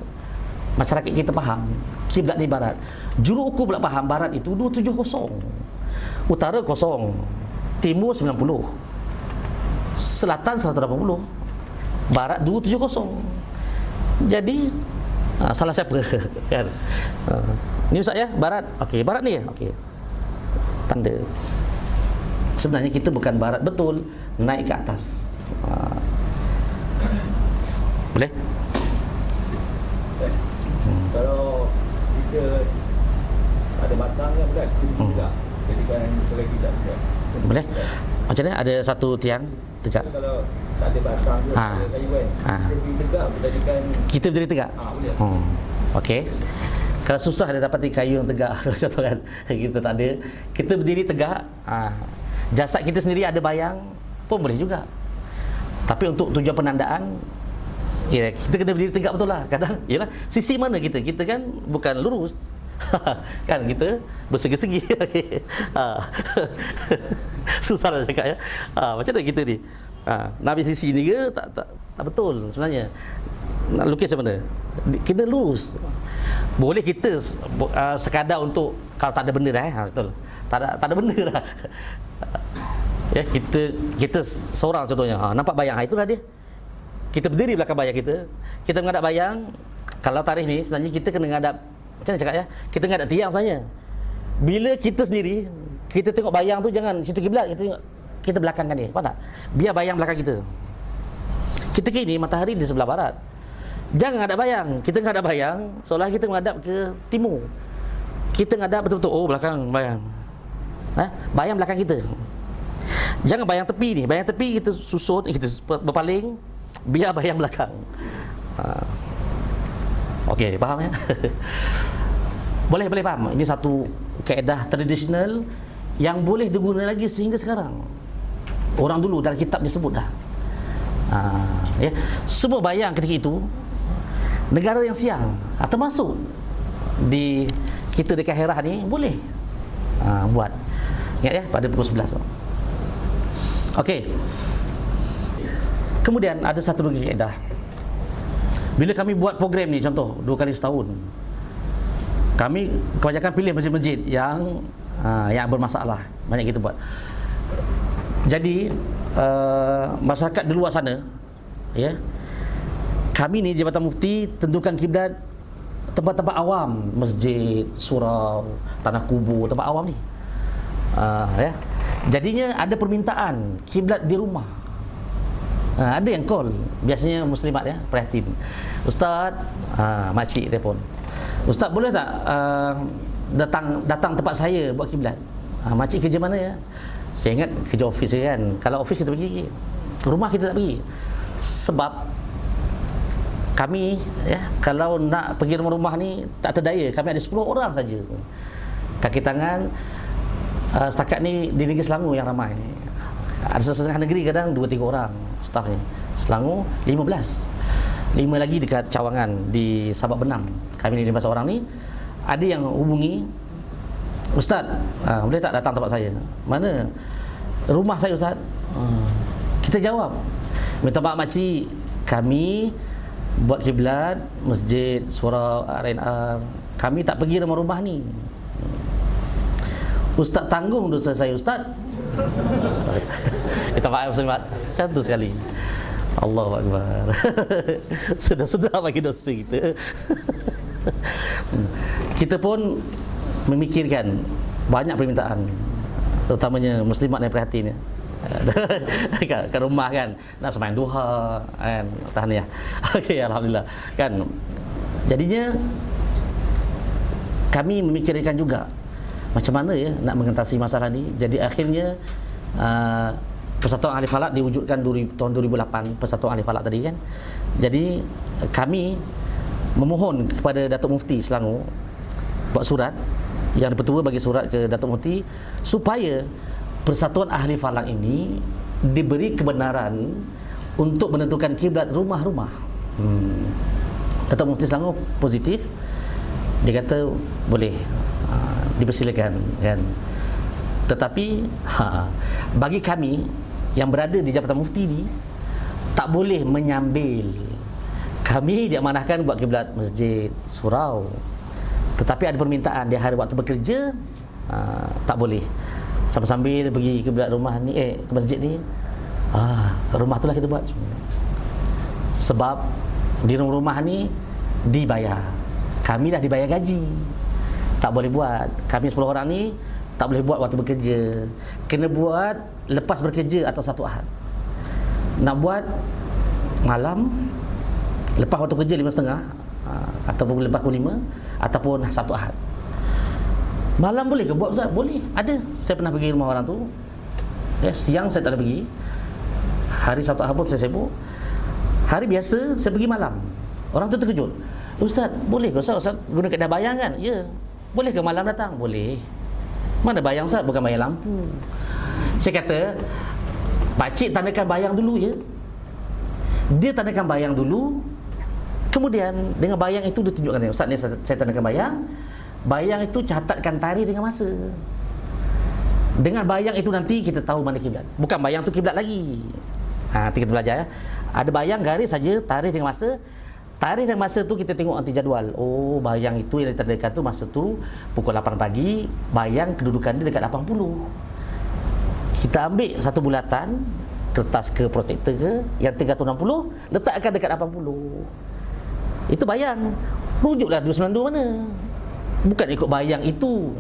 masyarakat kita faham kiblat ni barat. Juru ukur pula faham barat itu 270. Utara kosong, timur 90, selatan 180, barat 270. Jadi salah siapa? Kan? Ni ustaz ya, barat. Okey, barat ni ya. Okey. Tanda. Sebenarnya kita bukan barat betul, naik ke atas. Boleh? Kalau kita ada batangnya bukan, kita juga jadikan sebagai kiblat juga. Boleh? Macam mana? Ada satu tiang tegak. Kalau tak ada batang ke, ada kayu kan, kita berdiri tegak, jadikan kita berdiri tegak. Boleh. Okey. Kalau susah dia dapat kayu yang tegak contoh kan, kita tak ada, kita berdiri tegak. Jasad kita sendiri ada bayang pun boleh juga. Tapi untuk tujuan penandaan, ya, kita kena berdiri tegak betul lah. Kadang, yalah, sisi mana kita? Kita kan bukan lurus. Kan kita bersegi-segi. Okey. Susah lah cakap ya. Macam mana kita ni? Nak ambil sisi ni ke? Tak betul sebenarnya. Nak lukis macam mana? Kena lurus. Boleh kita sekadar untuk kalau tak ada benda dah betul. Tak ada benda dah. Ya, kita seorang contohnya, nampak bayang, itulah dia. Kita berdiri belakang bayang kita menghadap bayang. Kalau tarikh ni sebenarnya kita kena menghadap, macam mana cakap ya, kita menghadap tiang sebenarnya. Bila kita sendiri, kita tengok bayang tu, jangan situ kiblat, kita tengok, kita belakangkan dia, faham tak? Biar bayang belakang kita. Kita kini matahari di sebelah barat, jangan menghadap bayang. Kita menghadap bayang seolah kita menghadap ke timur. Kita menghadap betul-betul, oh belakang bayang, bayang belakang kita. Jangan bayang tepi ni, bayang tepi kita susun, kita berpaling, biar bayang belakang. Okey, faham ya? Boleh faham. Ini satu kaedah tradisional yang boleh digunakan lagi sehingga sekarang. Orang dulu dalam kitab disebut dah. Ya, semua bayang ketika itu negara yang siang, termasuk di kita di Kaherah ni boleh buat. Ingat ya, pada pukul 11. Okey. Kemudian ada satu lagi kaedah. Bila kami buat program ni, contoh 2 kali setahun, kami kebanyakan pilih masjid-masjid yang bermasalah, banyak kita buat. Jadi masyarakat di luar sana ya. Kami ni Jabatan Mufti tentukan kiblat tempat-tempat awam, masjid, surau, tanah kubur, tempat awam ni. Ya. Jadinya ada permintaan kiblat di rumah. Ada yang call, biasanya muslimat ya, prihatin. Ustaz, makcik telefon. Ustaz boleh tak datang tempat saya buat kiblat? Makcik kerja mana ya? Saya ingat kerja office kan. Kalau office kita pergi, rumah kita tak pergi. Sebab kami ya, kalau nak pergi rumah-rumah ni tak terdaya. Kami ada 10 orang saja. Kaki tangan setakat ni di negeri Selangor yang ramai. Ada setengah negeri kadang 2-3 orang stafnya. Selangor 15. 5 lagi dekat Cawangan di Sabak Benam. Kami ni 15 orang ni. Ada yang hubungi, Ustaz, boleh tak datang tempat saya? Mana? Rumah saya Ustaz. Kita jawab, minta maaf makcik, kami buat kiblat masjid, surau, RNR. Kami tak pergi rumah-rumah ni. Ustaz tanggung dosa saya Ustaz. Kita maaf Ustaz. Cantik sekali. Allahu Akbar. Sudah bagi dosa kita. Kita pun memikirkan banyak permintaan, terutamanya muslimat yang prihatin ya. Ke rumah kan, nak sembahyang duha kan, tahan ya. Okey, alhamdulillah. Kan. Jadinya kami memikirkan juga macam mana ya nak mengatasi masalah ni. Jadi akhirnya Persatuan Ahli Falak diwujudkan tahun 2008, Persatuan Ahli Falak tadi kan. Jadi kami memohon kepada Datuk Mufti Selangor buat surat, yang Pertua bagi surat ke Datuk Mufti supaya Persatuan Ahli Falak ini diberi kebenaran untuk menentukan kiblat rumah-rumah. Datuk Mufti Selangor positif. Dia kata boleh, dipersilakan kan. Tetapi bagi kami yang berada di Jabatan Mufti ni tak boleh menyambil. Kami diamanahkan buat kiblat masjid, surau. Tetapi ada permintaan di hari waktu bekerja, tak boleh. Sambil-sambil pergi kiblat rumah ni, ke masjid ni, ke rumah itulah kita buat. Sebab di rumah ni dibayar. Kami dah dibayar gaji. Tak boleh buat. Kami 10 orang ni tak boleh buat waktu bekerja. Kena buat lepas bekerja atau satu ahad. Nak buat malam, lepas waktu kerja 5.30, ataupun lepas pukul 5, ataupun Sabtu Ahad. Malam boleh ke buat Ustaz? Boleh. Ada. Saya pernah pergi rumah orang tu. Ya, siang saya tak ada pergi. Hari Sabtu Ahad pun saya sibuk. Hari biasa saya pergi malam. Orang tu terkejut. Ustaz, boleh ke Ustaz guna kaedah bayang kan? Ya. Boleh ke malam datang? Boleh. Mana bayang Ustaz? Bukan bayang lampu. Saya kata, pakcik tandakan bayang dulu ya. Dia tandakan bayang dulu. Kemudian dengan bayang itu ditunjukkan, Ustaz ni saya tandakan bayang. Bayang itu catatkan tarikh dengan masa. Dengan bayang itu nanti kita tahu mana kiblat. Bukan bayang tu kiblat lagi. Nanti kita belajar ya. Ada bayang garis saja, tarikh dengan masa. Tarikh dan masa tu kita tengok nanti jadual. Oh, bayang itu yang ditandakan tu masa tu pukul 8 pagi, bayang kedudukan dia dekat 80. Kita ambil satu bulatan, kertas ke protektor ke yang 360, letakkan dekat 80. Itu bayang. Rujuklah 292 mana. Bukan ikut bayang itu.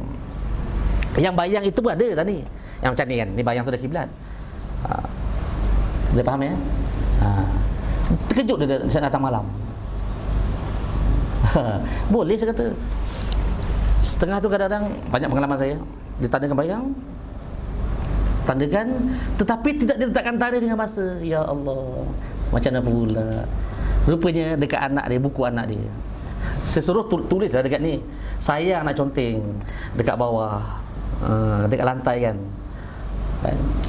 Yang bayang itu pun ada tadi. Yang macam ni kan, ni bayang tu dah kiblat. Boleh faham ya? Terkejut dia saya datang malam. Boleh saya kata. Setengah tu kadang-kadang banyak pengalaman saya. Ditandakan bayang, tandakan, tetapi tidak diletakkan tarikh dengan masa. Ya Allah, macam mana pula. Rupanya dekat anak dia, buku anak dia. Saya suruh tulislah dekat ni. Saya nak conteng dekat bawah, dekat lantai kan.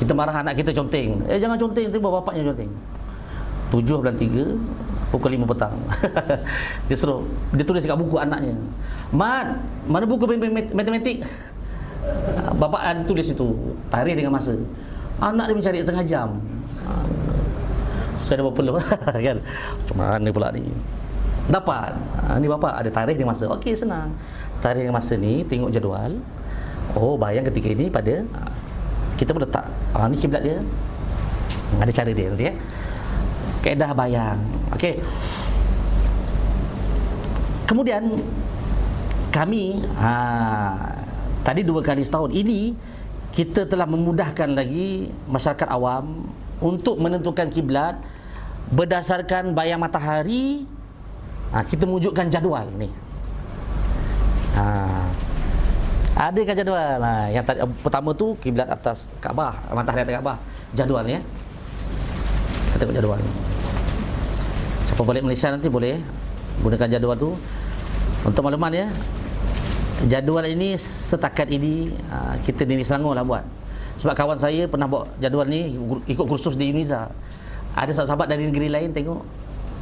Kita marah anak kita conteng. Jangan conteng, tiba bapaknya conteng. 7/3 pukul 5 petang. Dia tulis kat buku anaknya. Mat, mana buku matematik? Bapak ada tulis itu, tarikh dengan masa. Anak dia mencari setengah jam. Saya dah berpeluh kan. Macam mana pula ni? Dapat. Ni bapak ada tarikh dengan masa. Okey, senang. Tarikh dengan masa ni tengok jadual. Oh, bayang ketika ini pada kita pun letak. Ni kiblat dia. Ada cara dia nanti ya. kaedah bayang. Okey. Kemudian kami tadi 2 kali setahun ini kita telah memudahkan lagi masyarakat awam untuk menentukan kiblat berdasarkan bayang matahari. Kita wujudkan jadual ni. Ada kan jadual. Yang tadi, pertama tu kiblat atas Kaabah, matahari atas Kaabah. Jadual ni. Kita tengok jadual ni. Siapa balik Malaysia nanti boleh gunakan jadual tu. Untuk makluman ya, jadual ini setakat ini kita di Selangor lah buat. Sebab kawan saya pernah buat jadual ni ikut kursus di UNIZA. Ada sahabat dari negeri lain tengok,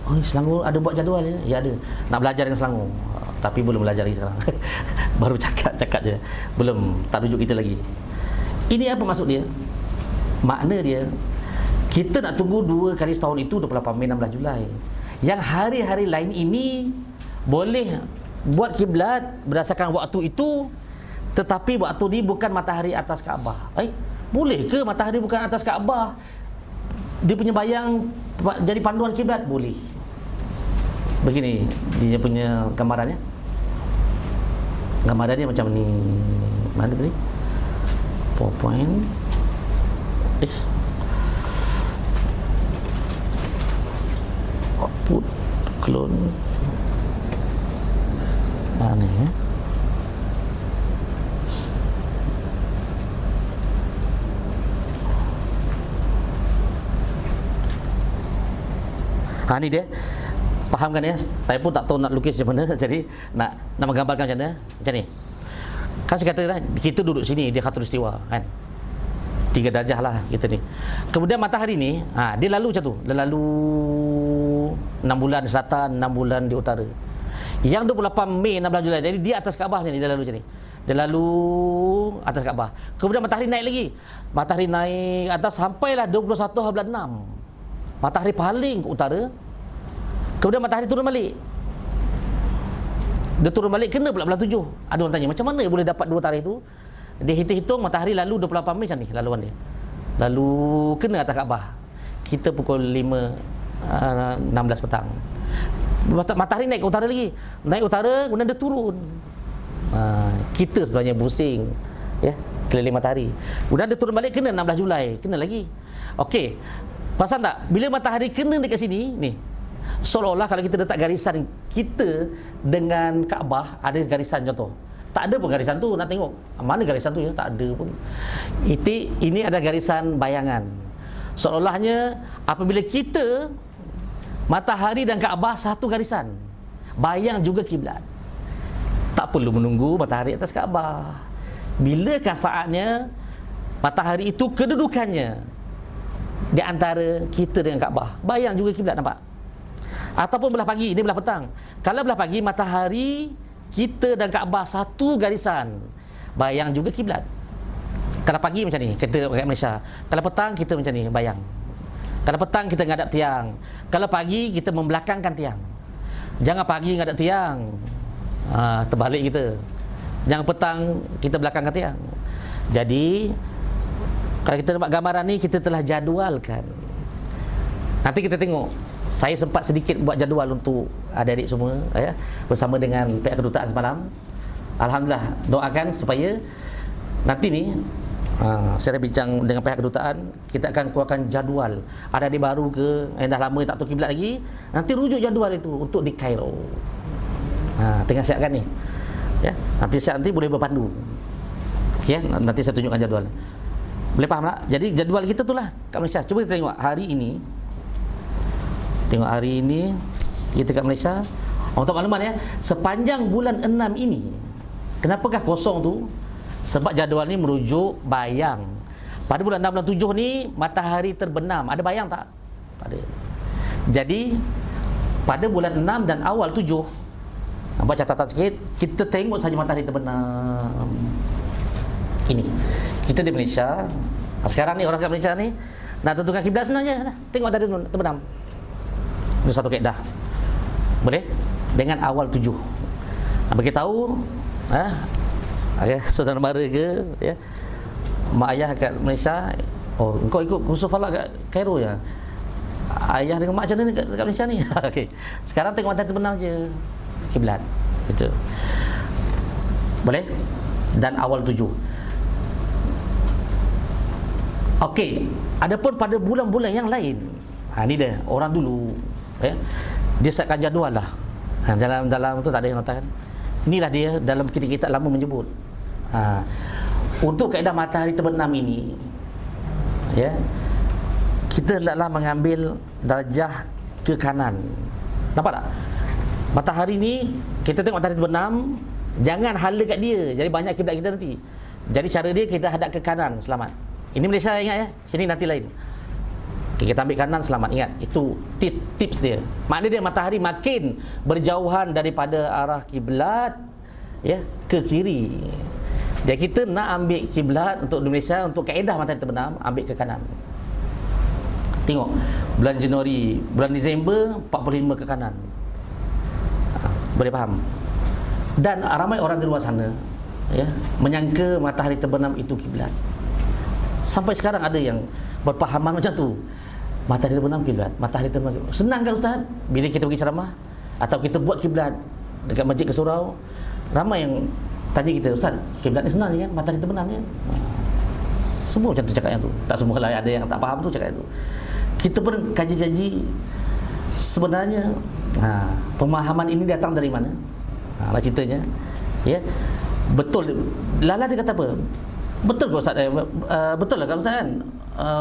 oh Selangor ada buat jadual ya? Ya ada. Nak belajar dengan Selangor. Tapi belum belajar lagi sekarang. Baru cakap je. Belum, tak rujuk kita lagi. Ini apa maksud dia? Makna dia, kita nak tunggu 2 kali setahun itu 28 Mei 16 Julai. Yang hari-hari lain ini boleh buat kiblat berdasarkan waktu itu, tetapi waktu ni bukan matahari atas Kaabah. Boleh ke matahari bukan atas Kaabah? Dia punya bayang jadi panduan kiblat? Boleh. Begini dia punya gambarannya. Gambarannya macam ni. Mana tadi? PowerPoint. Output clone. Ni ya. Ni dia. Faham kan ya? Saya pun tak tahu nak lukis macam mana. Jadi nak menggambarkan macam mana? Macam ni. Kan saya kata kita duduk sini, dia khatulistiwa kan. 3 darjah lah kita ni. Kemudian matahari ni, dia lalu macam tu. Dia lalu 6 bulan di selatan, 6 bulan di utara. Yang 28 Mei 16 Julai, jadi dia atas Kaabah ni, dia lalu macam ni. Dia lalu atas Kaabah. Kemudian matahari naik lagi. Matahari naik atas sampailah 21/6. Matahari paling ke utara. Kemudian matahari turun balik. Dia turun balik kena pula bulan 7. Ada orang tanya, macam mana boleh dapat 2 tarikh tu? Dia hitung-hitung matahari lalu 28 Mei macam ni laluan dia. Lalu kena atas Kaabah. Kita pukul 5.16 petang. Matahari naik ke utara lagi. Naik utara, kemudian dia turun. Kita sebenarnya pusing ya, keliling matahari. Kemudian dia turun balik kena 16 Julai. Kena lagi. Okey. Perasan tak? Bila matahari kena dekat sini ni, seolah-olah kalau kita letak garisan kita dengan Kaabah, ada garisan contoh. Tak ada pun garisan tu, nak tengok mana garisan tu ya, tak ada pun. Ini ada garisan bayangan. Seolah-olahnya apabila kita matahari dan Kaabah satu garisan, bayang juga kiblat. Tak perlu menunggu matahari atas Kaabah. Bilakah saatnya matahari itu kedudukannya di antara kita dengan Kaabah, bayang juga kiblat, nampak? Ataupun belah pagi, ini belah petang. Kalau belah pagi matahari kita dan Kaabah satu garisan, bayang juga kiblat. Kalau pagi macam ni, kita kat Malaysia. Kalau petang kita macam ni, bayang. Kalau petang kita ngadap tiang. Kalau pagi kita membelakangkan tiang. Jangan pagi ngadap tiang, terbalik kita. Jangan petang kita belakangkan tiang. Jadi kalau kita nampak gambaran ni, kita telah jadualkan. Nanti kita tengok. Saya sempat sedikit buat jadual untuk adik-adik semua ya, bersama dengan pihak kedutaan semalam. Alhamdulillah, doakan supaya nanti ni saya bincang dengan pihak kedutaan, kita akan keluarkan jadual. Ada adik baru ke yang dah lama tak tahu kiblat lagi, nanti rujuk jadual itu untuk di Cairo. Tengah siapkan ni ya. Nanti siap, nanti boleh berpandu. Okey ya, nanti saya tunjukkan jadual. Boleh faham tak? Jadi jadual kita tu lah kat Malaysia. Cuba kita tengok hari ini. Tengok hari ini kita kat Malaysia. Untuk makluman ya, sepanjang bulan 6 ini, kenapakah kosong tu? Sebab jadual ni merujuk bayang. Pada bulan 6 bulan 7 ni matahari terbenam. Ada bayang tak? Tak ada. Jadi pada bulan 6 dan awal 7, buat catatan sikit, kita tengok saja matahari terbenam. Ini kita di Malaysia. Sekarang ni orang kat Malaysia ni nak tentukan kiblat senangnya, tengok matahari terbenam. Itu satu kaedah. Boleh? Dengan awal 7. Bagi tahu saudara mara ke ya, mak ayah kat Malaysia, oh engkau ikut kursus falak kat Cairo ya. Ayah dengan mak macam mana dekat Malaysia ni? Okey. Sekarang tengok matahari terbenam je kiblat. Betul. Boleh? Dan awal 7. Okey, adapun pada bulan-bulan yang lain, ni dia orang dulu, ya. Dia setkan jadual lah. Dalam tu tak ada yang notakan. Inilah dia dalam kitab-kitab lama menyebut. Untuk kaedah matahari terbenam ini, ya, kita hendaklah mengambil darjah ke kanan. Nampak tak? Matahari ni kita tengok matahari terbenam, jangan hala kat dia. Jadi banyak kiblat kita nanti. Jadi cara dia kita hadap ke kanan, selamat. Ini Malaysia, ingat ya. Sini nanti lain. Okay, kita ambil kanan, selamat. Ingat, itu tips dia. Maknanya dia matahari makin berjauhan daripada arah kiblat, ya, ke kiri. Jadi kita nak ambil kiblat untuk Malaysia, untuk kaedah matahari terbenam, ambil ke kanan. Tengok, bulan Januari, bulan Disember 45 ke kanan. Boleh faham? Dan ramai orang di luar sana, ya, menyangka matahari terbenam itu kiblat. Sampai sekarang ada yang berpahaman macam tu. Matahari terbenam kiblat, matahari terbenam kiblat. Senang kan Ustaz? Bila kita pergi ceramah atau kita buat kiblat dekat masjid ke surau, ramai yang tanya kita, Ustaz, kiblat ni senang je kan? Matahari terbenam kan? Semua macam tu cakap yang tu. Tak semua lah, ada yang tak faham tu cakap yang tu. Kita pun kaji-kaji sebenarnya pemahaman ini datang dari mana? Lah ceritanya, ya. Betul. Lala dia kata apa? Betul ke Ustaz? Betul lah kan Ustaz kan?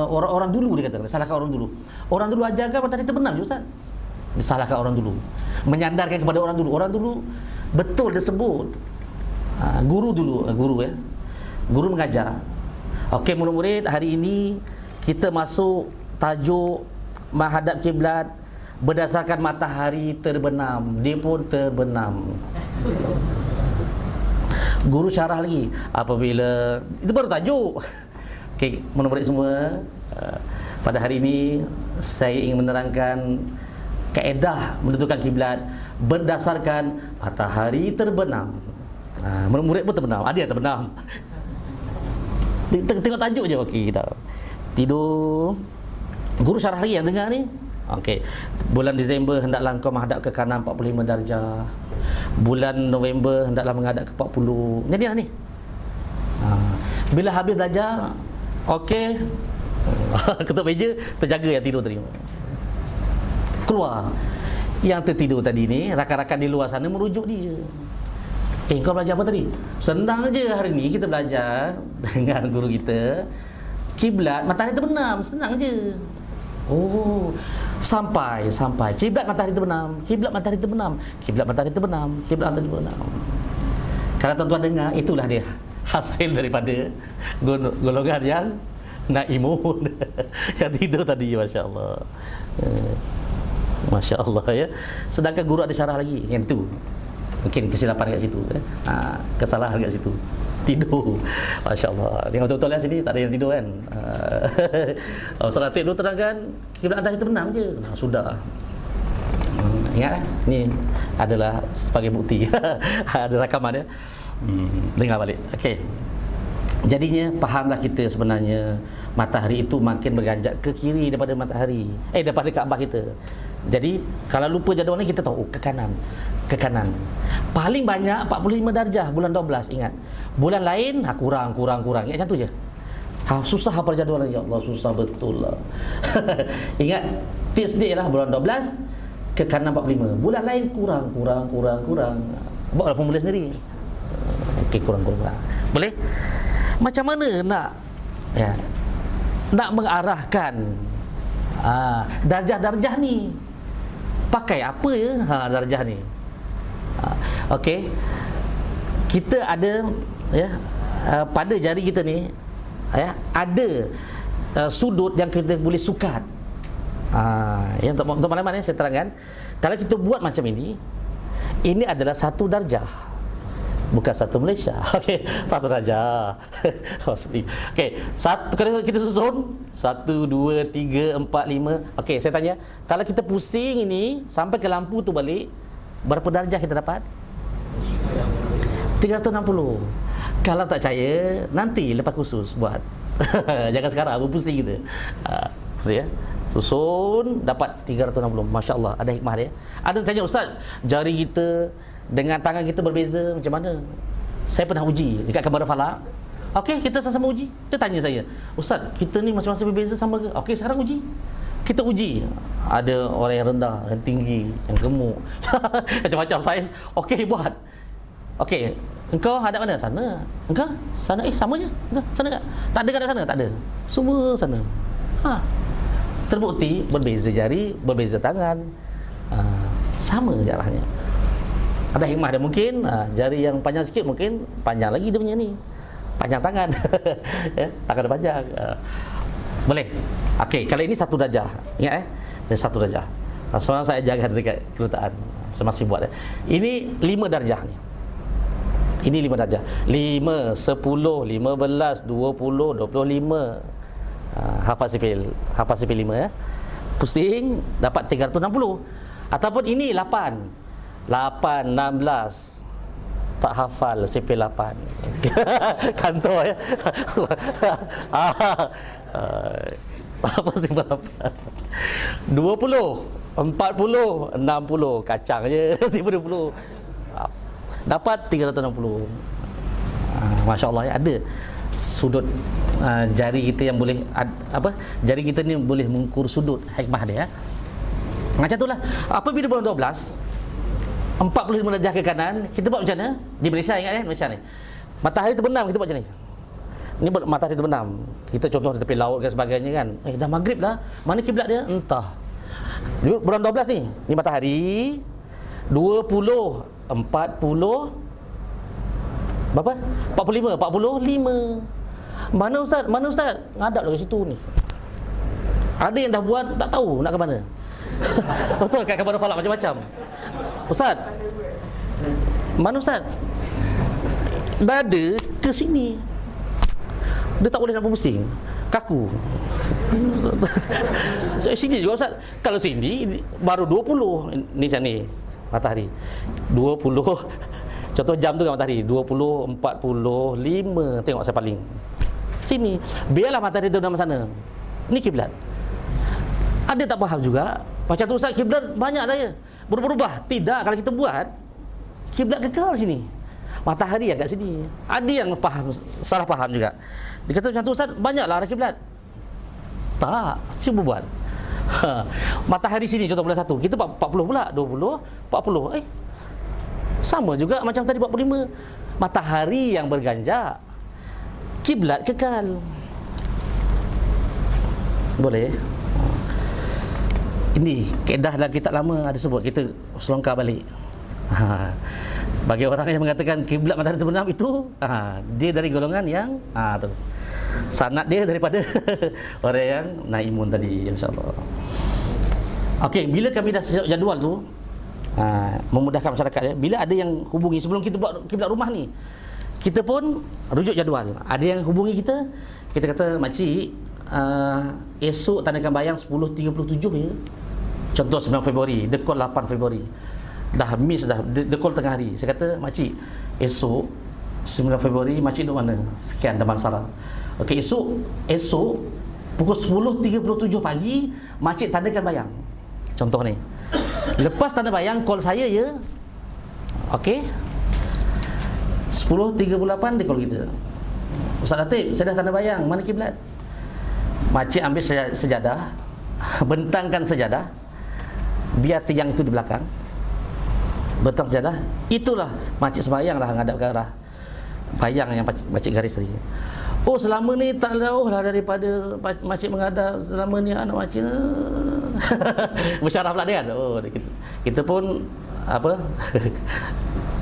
Orang dulu dia kata, salahkan orang dulu. Orang dulu ajarkan matahari terbenam je Ustaz. Disalahkan orang dulu. Menyandarkan kepada orang dulu. Orang dulu betul dia sebut. Guru dulu, guru ya. Guru mengajar. Okey, murid-murid, hari ini kita masuk tajuk menghadap kiblat berdasarkan matahari terbenam. Dia pun terbenam. Guru syarah lagi apabila itu baru tajuk. Okey, murid-murid semua, pada hari ini saya ingin menerangkan kaedah menentukan kiblat berdasarkan matahari terbenam. Murid-murid pun terbenam, ada yang terbenam. Tengok tajuk je. Okey, kita tidur. Guru syarah lagi yang dengar ni. Okey, bulan Disember hendaklah engkau menghadap ke kanan 45 darjah. Bulan November hendaklah menghadap ke 40. Jadilah ni. Bila habis belajar, okey, ketuk meja, terjaga yang tidur tadi. Keluar. Yang tertidur tadi ni, rakan-rakan di luar sana merujuk dia. Kau belajar apa tadi? Senang je hari ni kita belajar dengan guru kita. Kiblat matahari terbenam, senang je. Oh, sampai kiblat matahari terbenam, kiblat matahari terbenam, kiblat matahari terbenam, kiblat matahari terbenam. Kalau tuan-tuan dengar, itulah dia hasil daripada golongan yang naimun yang tidur tadi, masya-Allah. Masya-Allah ya. Sedangkan guru ada syarah lagi yang tu. Mungkin kesilapan kat situ, kesalahan kat situ. Tidur. Masya-Allah. Tengok betul-betul lah sini tak ada yang tidur kan. Ustaz Latif dulu terangkan kiblat matahari terbenam je. Sudah. Ingatlah, ni adalah sebagai bukti. Ada rakaman dia. Dengar balik. Okey. Jadinya fahamlah kita sebenarnya matahari itu makin berganjak ke kiri daripada matahari. Daripada Kaabah kita. Jadi kalau lupa jadual ni kita tahu ke kanan. Ke kanan. Paling banyak 45 darjah bulan 12, ingat. Bulan lain kurang. Ingat macam tu je. Susah hafal jadual ni, ya Allah, susah betul lah. Ingat tips dia ialah bulan 12 ke kanan 45. Bulan lain kurang. Buatlah formula sendiri. Okey, kurang. Boleh? Macam mana nak nak mengarahkan darjah-darjah ni? Pakai apa ya darjah ni? Okey. Kita ada pada jari kita ni ada sudut yang kita boleh sukat. Yang untuk mana-mana saya terangkan, kalau kita buat macam ini adalah satu darjah. Bukan satu Malaysia. Okey, satu darjah. Okey, kalau kita susun 1 2 3 4 5. Okey, saya tanya, kalau kita pusing ini sampai ke lampu tu balik, berapa darjah kita dapat? 360. Kalau tak percaya, nanti lepas kursus buat. Jangan sekarang, pusing kita. Pusing ya. Susun dapat 360. Masya-Allah, ada hikmah dia. Ada yang tanya, ustaz, jari kita dengan tangan kita berbeza macam mana? Saya pernah uji dekat kamera falak. Okey, kita sama-sama uji. Dia tanya saya, ustaz, kita ni masing-masing berbeza sama ke? Okey, sekarang uji. Kita uji. Ada orang yang rendah, yang tinggi, yang gemuk. Macam-macam saiz. Okey, buat. Okey, engkau hadap mana? Sana. Engkau? Sana. Sama je. Engkau sana tak? Tak ada kat sana? Tak ada. Semua sana. Terbukti berbeza jari, berbeza tangan. Sama je arahnya. Ada hikmah dia mungkin. Jari yang panjang sikit mungkin panjang lagi dia punya ni. Panjang tangan. Ya, tangan dia panjang. Boleh. Okey, kalau ini 1 darjah. Ingat Ini 1 darjah. Sekarang saya jaga dekat kedutaan. Saya masih buat. Ini 5 darjah ni. Ini 5 darjah. 5, 10, 15, 20, 25. Hafal sifil 5 ya. Pusing dapat 360. Ataupun ini 8, 16. Tak hafal sifil 8. Kantor ya. Apa sifil 8? 20, 40, 60. Kacang je. 20. Dapat 360. Masya-Allah ya, ada sudut jari kita yang boleh jari kita ni boleh mengukur sudut, hikmah dia ya. Macam itulah apabila bulan 12 45 darjah ke kanan, kita buat macam mana? Di Malaysia ingat Malaysia ni. Matahari terbenam, kita buat macam ni. Ni matahari terbenam. Kita contoh di tepi laut dan sebagainya kan. Dah maghrib dah. Mana kiblat dia? Entah. Bulan 12 ni. Ni matahari 20, 40 berapa? 45. Mana ustaz? Ngadap lah kat situ ni. Ada yang dah buat tak tahu nak ke mana. Betul kat kabar falak macam-macam. Ustaz, mana ustaz? Dada ke sini. Dia tak boleh nak berpusing. Kaku. Sini juga ustaz. Kalau sini baru 20 ni macam ni. Matahari 20. Contoh jam tu kan matahari 20, 40, 5. Tengok saya paling sini. Biarlah matahari tu dalam sana. Ni kiblat. Ada tak faham juga. Macam tu ustaz, kiblat banyak dah ya. Berubah-ubah. Tidak, kalau kita buat kiblat kekal sini. Matahari agak sini. Ada yang faham, salah faham juga. Dia kata macam tu ustaz, banyaklah arah kiblat. Tak, cuba buat. Matahari sini contoh bulan 1. Kita 40 pula, 20, 40. Sama juga macam tadi 45. Matahari yang berganjak, kiblat kekal. Boleh. Ini kaedah dalam kitab lama ada sebut, kita selongkar balik. Bagi orang yang mengatakan kiblat matahari terbenam itu, dia dari golongan yang tu. Sanad dia daripada orang yang naimun tadi, insya-Allah. Okey, bila kami dah siap jadual tu, memudahkan masyarakat ya. Bila ada yang hubungi sebelum kita buat kiblat rumah ni, kita pun rujuk jadual. Ada yang hubungi kita kata makcik, esok tandakan bayang 10.37 ya. Contoh 9 Februari, dekol 8 Februari. Dah miss dah, dekol tengah hari. Saya kata, makcik, esok 9 Februari makcik duduk mana? Sekian Damansara. Okey, esok pukul 10.37 pagi makcik tandakan bayang. Contoh ni. Lepas tanda bayang call saya ya. Okey. 10.38 dia call kita. Ustaz Latif, saya dah tanda bayang, mana kiblat? Makcik ambil sejadah, bentangkan sejadah, biar tiang itu di belakang, bentang sejadah. Itulah makcik sembahyanglah menghadap ke arah bayang yang makcik garis tadi. Oh, selama ni tak jauh lah daripada makcik menghadap. Selama ni anak makcik bersyarah pula dia kan. Oh, kita pun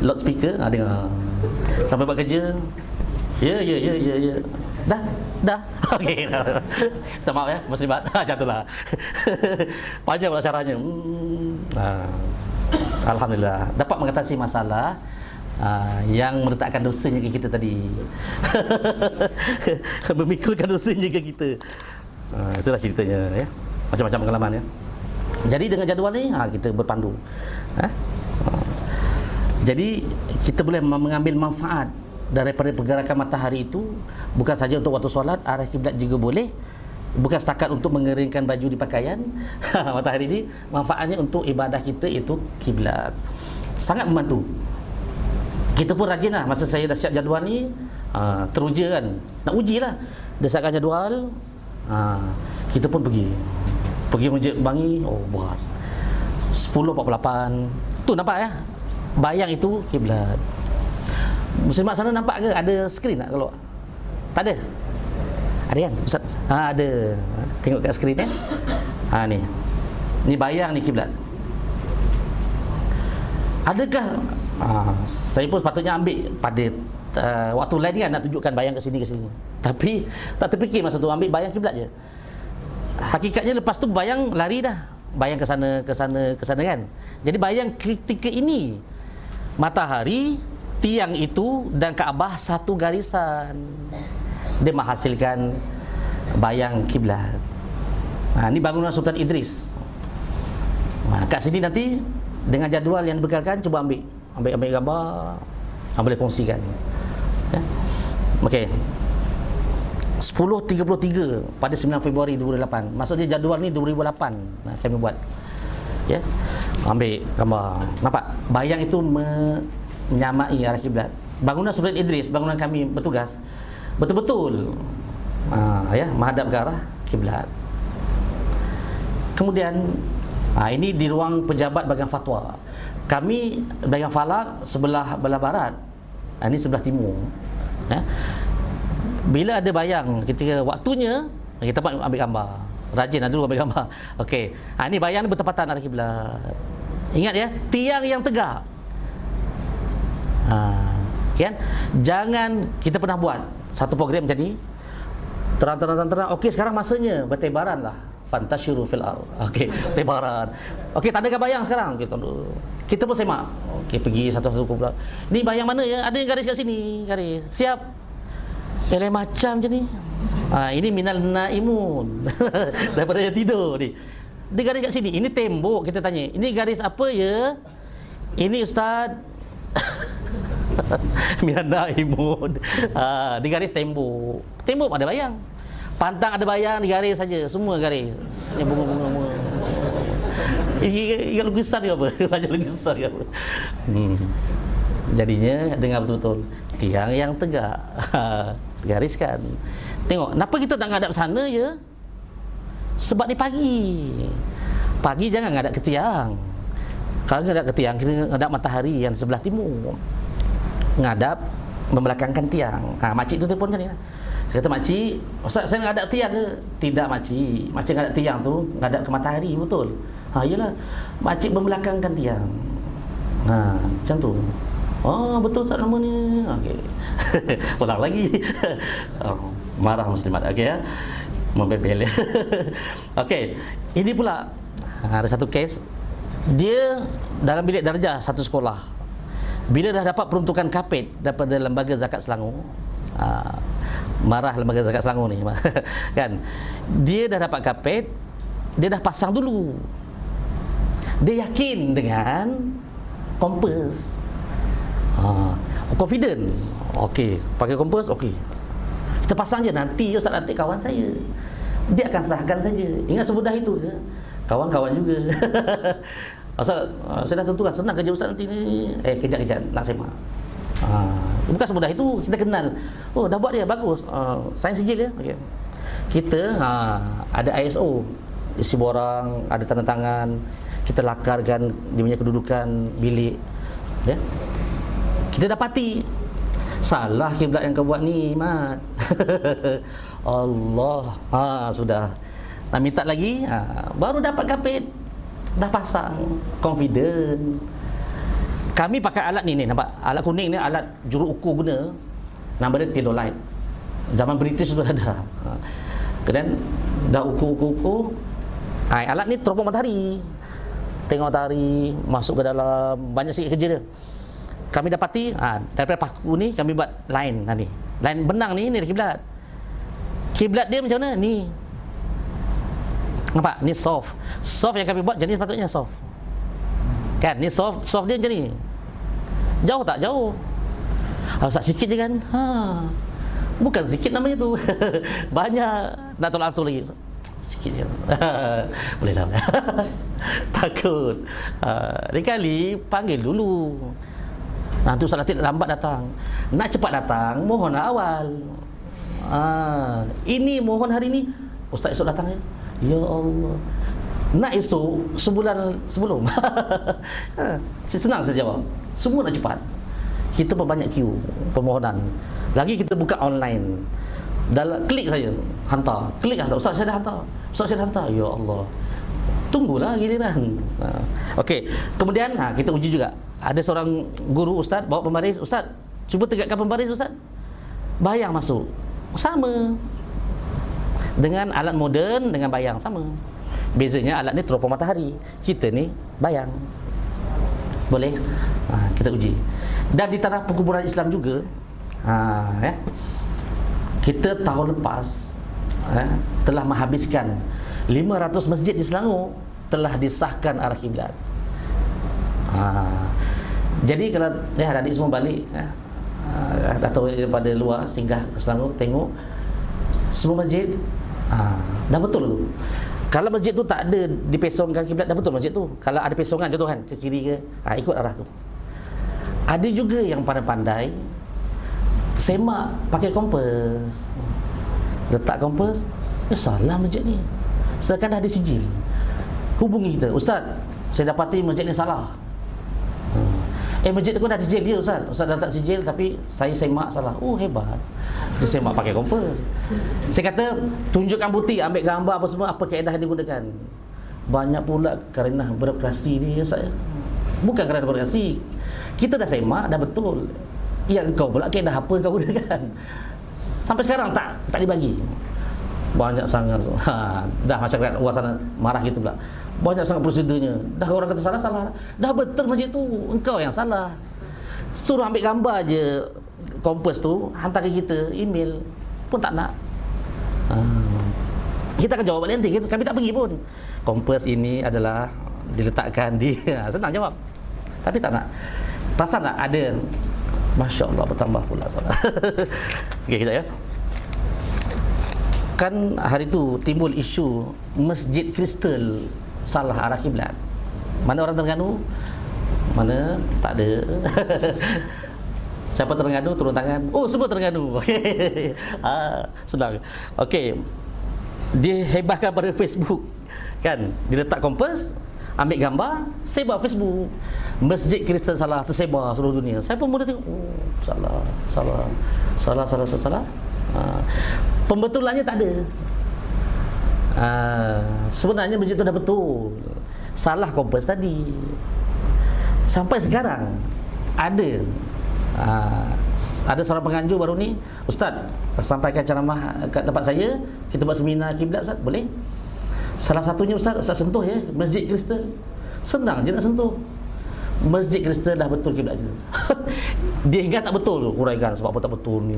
loudspeaker dengar sampai buat kerja. Ya. Dah. Okey. Minta maaf ya, muslimat. Macam itulah. Panjang pula caranya. Alhamdulillah dapat mengatasi masalah yang meletakkan dosanya ke kita tadi. Memikulkan dosanya ke kita. Itulah ceritanya ya. Macam-macam pengalaman ya. Jadi dengan jadual ni kita berpandu. Jadi kita boleh mengambil manfaat daripada pergerakan matahari itu, bukan saja untuk waktu solat, arah kiblat juga boleh bukan setakat untuk mengeringkan baju di pakaian. Matahari ni manfaatnya untuk ibadah kita itu kiblat. Sangat membantu. Kita pun rajin lah. Masa saya dah siap jadual ni, teruja kan, nak uji lah, dah siapkan jadual, kita pun pergi Masjid Bangi. Buat 10.48 tu nampak ya, bayang itu kiblat. Muslimat sana nampak ke ada skrin tak keluar? Tak ada? Ada kan Ustaz? Ada. Tengok kat skrin ya. Ni bayang ni kiblat. Adakah saya pun sepatutnya ambil pada waktu lain kan, nak tunjukkan bayang ke sini. Tapi tak terfikir masa tu, ambil bayang kiblat je. Hakikatnya lepas tu bayang lari dah. Bayang ke sana kan. Jadi bayang ketika ini matahari, tiang itu dan Kaabah satu garisan. Dia menghasilkan bayang kiblat. Ni bangunan Sultan Idris. Kat sini nanti dengan jadual yang dibekalkan, cuba ambil gambar, boleh kongsikan ya. Okey, 10.33 pada 9 Februari 2008. Maksudnya jadual ni 2008 kami buat ya. Ambil gambar, nampak bayang itu menyamai arah kiblat. Bangunan Sultan Idris, bangunan kami bertugas, betul-betul ya, menghadap ke arah kiblat. Kemudian ini di ruang pejabat bahagian fatwa. Kami bahagian falak sebelah barat, ini sebelah timur ya. Bila ada bayang, ketika waktunya kita ambil gambar. Rajin dulu ambil gambar. Okey, ini bayang bertepatan arah kiblat. Ingat ya, tiang yang tegak. Kan? Jangan, kita pernah buat satu program macam ni, terang. Okey, sekarang masanya bertebaran lah. Fantasyiru fil ardh. Okey, tebaran. Okey, tak ada bayang sekarang. Kita pun semak. Okey, pergi satu-satu pula. Ni bayang mana ya? Ada yang garis kat sini, garis. Siap. Lain macam je ni. Ini minal naimun. Daripada yang tidur ni. Dia garis kat sini. Ini tembok, kita tanya. Ini garis apa ya? Ini ustaz. Minal naimun. Dia garis tembok. Tembok ada bayang. Pantang ada bayang, digaris saja, semua garis. Yang bunga-bunga. Ingat lukisan ke apa? Belajar lukisan ke apa? Jadinya dengar betul-betul. Tiang yang tegak. Gariskan. Tengok, kenapa kita tak ngadap sana ya? Sebab ni pagi. Pagi jangan ngadap ke tiang. Kalau ngadap ke tiang, kita ngadap matahari yang sebelah timur. Ngadap membelakangkan tiang. Makcik tu telefon macam ni lah. Saya kata, makcik, Ustaz, saya ngadap tiang ke? Tidak makcik. Makcik ngadap tiang tu, ngadap ke matahari, betul? Yelah, makcik membelakangkan tiang. Macam tu. Betul Ustaz nama ni. Okey. Ulang lagi. Marah muslimat. Okey ya. Membebel. Okey. Ini pula ada satu kes. Dia dalam bilik darjah satu sekolah. Bila dah dapat peruntukan kapet daripada Lembaga Zakat Selangor, marah Lembaga Zakat Selangor ni kan, dia dah dapat kapet, dia dah pasang dulu. Dia yakin dengan kompas, confident. Okey, pakai kompas, okey, kita pasang je, nanti Ustaz nanti kawan saya, dia akan sahkan saja. Ingat semudah itu ke? Kawan-kawan juga. Ustaz, saya dah tentukan, senang kerja Ustaz nanti ni. Kejap nak semak. Bukan semudah itu, kita kenal. Dah buat dia, bagus. Sains sijil ya. Okay. Kita ada ISO, isi borang, ada tanda tangan, kita lakarkan dia punya kedudukan bilik ya. Kita dapati salah kiblat yang kau buat ni, Mat. Allah. Sudah. Nak minta lagi, baru dapat kapet, dah pasang, confident. Kami pakai alat ni nampak? Alat kuning ni alat juru ukur guna. Nama dia theodolite. Zaman British sudah ada. Kemudian dah ukur. Alat ni teropong matahari. Tengok matahari, masuk ke dalam, banyak sikit kerja dia. Kami dapati daripada paku ni kami buat line tadi. Line benang ni kiblat. Kiblat dia macam mana? Ni. Nampak? Ni soft. Soft yang kami buat jenis patutnya soft. Kan, ni soft dia macam ni. Jauh tak? Jauh. Ustaz sikit je kan. Bukan sikit namanya tu. Banyak. Nak tolak langsung lagi. Sikit je. Boleh lah. Takut. Lain kali panggil dulu. Nanti Ustaz Latif lambat datang. Nak cepat datang, mohonlah awal. Ini mohon hari ni, Ustaz esok datang ya. Ya Allah. Nak esok sebulan sebelum. Senang saya jawab. Semua nak cepat. Kita perbanyak queue permohonan. Lagi kita buka online. Dalam klik saja hantar. Klik hantar. Ustaz saya dah hantar. Ustaz saya dah hantar. Ya Allah. Tunggulah giliran. Okey. Kemudian kita uji juga. Ada seorang guru ustaz bawa pembaris. Ustaz, cuba tegakkan pembaris ustaz. Bayang masuk. Sama. Dengan alat moden dengan bayang sama. Bezanya alat ni teropong matahari. Kita ni bayang. Boleh? Kita uji. Dan di tanah perkuburan Islam juga, kita tahun lepas telah menghabiskan 500 masjid di Selangor telah disahkan arah kiblat. Jadi kalau adik semua balik atau daripada luar singgah ke Selangor tengok semua masjid dah betul tu. Kalau masjid tu tak ada dipesongkan kiblat, dah betul masjid tu. Kalau ada pesongan contoh kan ke kiri ke, ikut arah tu. Ada juga yang pandai-pandai semak pakai kompas. Letak kompas, salah masjid ni. Sedangkan dah ada sijil. Hubungi kita, Ustaz, saya dapati masjid ni salah. Masjid tu dah ada sijil dia Ustaz. Ustaz dah letak sijil tapi saya semak salah. Oh hebat. Dia semak pakai kompas. Saya kata tunjukkan bukti, ambil gambar apa semua, apa kaedah yang digunakan. Banyak pula kerana beroperasi ni Ustaz. Bukan kerana beroperasi. Kita dah semak dah betul. Yang kau pula kaedah apa kau gunakan. Sampai sekarang tak dibagi. Banyak sangat dah masyarakat luar sana marah gitu pula. Banyak sangat prosedurnya. Dah orang kata salah. Dah betul masjid tu, engkau yang salah. Suruh ambil gambar je kompas tu, hantar ke kita email pun tak nak. Kita akan jawab balik nanti. Kami tak pergi pun. Kompas ini adalah diletakkan di senang jawab. Tapi tak nak. Perasan tak ada? Masya Allah bertambah pula salah. Okey kita ya. Kan hari tu timbul isu masjid kristal salah arah kiblat. Mana orang Terengganu? Mana? Tak ada. Siapa Terengganu turun tangan? Oh, semua Terengganu. Senang. Okey. Dihebahkan pada Facebook. Kan? Diletak kompas, ambil gambar, sebar Facebook. Masjid kristal salah, tersebar seluruh dunia. Saya pun mula tengok, oh, salah. Pembetulannya tak ada. Sebenarnya masjid tu dah betul. Salah kompas tadi. Sampai sekarang ada seorang penganjur baru ni, Ustaz, sampaikan ceramah kat tempat saya, kita buat seminar kiblat Ustaz, boleh? Salah satunya Ustaz sentuh ya, masjid kristal. Senang je nak sentuh. Masjid kristal dah betul kiblat je. Dia ingat tak betul tu, huraikan sebab apa tak betul ni.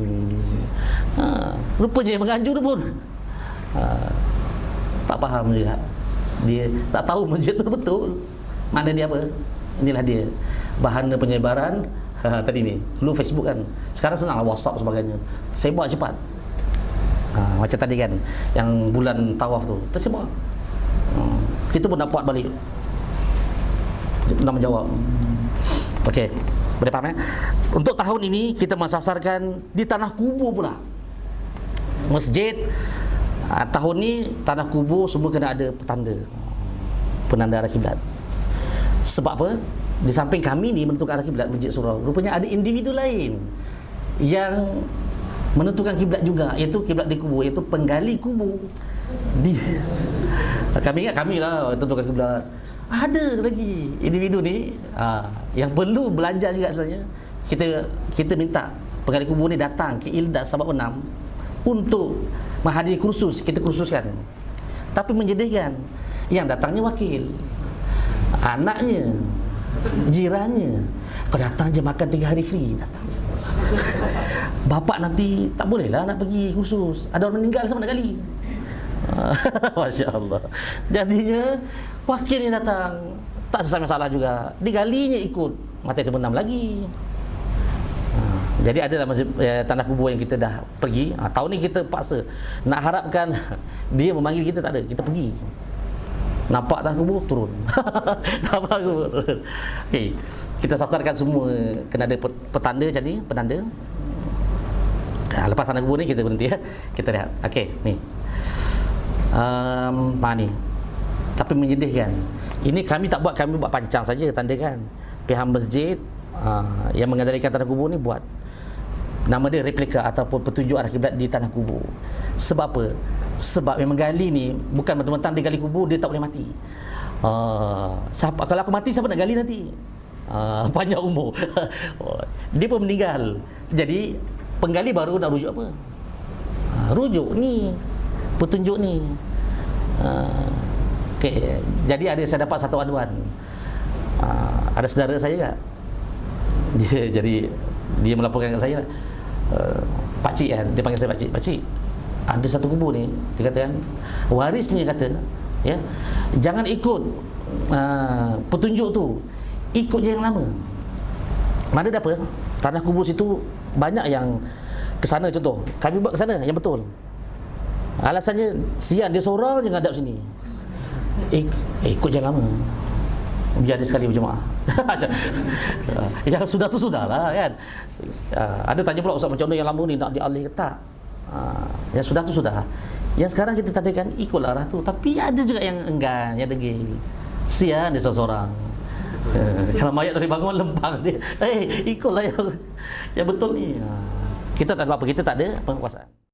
Rupanya yang menganjur tu pun tak faham dia. Dia tak tahu masjid tu betul. Mana dia apa? Inilah dia bahana penyebaran tadi ni. Dulu Facebook kan. Sekarang senang WhatsApp sebagainya. Sebar cepat. Macam tadi kan yang bulan tawaf tu tersebar. Kita pun dapat balik. Nak menjawab. Okey. Boleh faham Untuk tahun ini kita mensasarkan di tanah kubur pula. Masjid tahun ni tanah kubur semua kena ada penanda arah kiblat. Sebab apa? Di samping kami ni menentukan arah kiblat Masjid Surau, rupanya ada individu lain yang menentukan kiblat juga, iaitu kiblat di kubur, iaitu penggali kubur. Kami ingat kami lah tentukan kiblat. Ada lagi individu ni yang perlu belanja juga sebenarnya. Kita minta penggali kubur ni datang ke Ildas Sabak Enam untuk menghadiri kursus. Kita kursuskan. Tapi menyedihkan, yang datangnya wakil, anaknya, jirannya. Kau datang je makan 3 hari free, datang. Bapak nanti tak boleh lah nak pergi kursus, ada orang meninggal sama nak gali. Masya Allah. Jadinya wakil ni datang, tak selesai masalah juga, digalinya ikut, mati terbenam lagi. Jadi ada dalam masjid tanah kubur yang kita dah pergi. Tahun ni kita paksa nak harapkan dia memanggil kita, tak ada, kita pergi. Nampak tanah kubur, turun. Nampak kubur, turun. Okey, kita sasarkan semua kena ada petanda macam ni, penanda. Lepas tanah kubur ni kita berhenti ya. Kita lihat. Okey, ni. Ni. Tapi menyedihkan. Ini kami buat pancang saja, tandakan. Pihak masjid yang mengendalikan tanah kubur ni buat. Nama dia replika ataupun petunjuk arah kiblat di tanah kubur. Sebab apa? Sebab yang menggali ni bukan mentang-mentang dia gali kubur dia tak boleh mati. Kalau aku mati, siapa nak gali nanti? Panjang umur. Dia pun meninggal. Jadi penggali baru nak rujuk apa? Rujuk ni, petunjuk ni. Okay. Jadi saya dapat satu aduan. Ada saudara saya tak? Dia melaporkan kat saya. Pakcik kan, dia panggil saya pakcik. Pakcik, ada satu kubur ni, dia kata kan, warisnya kata, ya, jangan ikut petunjuk tu, ikut je yang lama. Mana ada apa? Tanah kubur situ banyak yang ke sana, contoh kami buat ke sana yang betul. Alasannya sian dia seorang je ngadap sini. Ikut je lama. Biar dia sekali berjemaah. Yang sudah tu sudahlah kan. Ada tanya pula, Ustaz, macam mana yang lama ni nak dialih ke tak? Yang sudah tu sudah. Yang sekarang kita tadakan ikutlah arah tu. Tapi ada juga yang enggan, yang degil. Sian dia seorang. Kalau mayat tadi bangun lempang dia. Ikutlah yang betul ni. Kita tak ada apa-apa, kita tak ada penguasaan.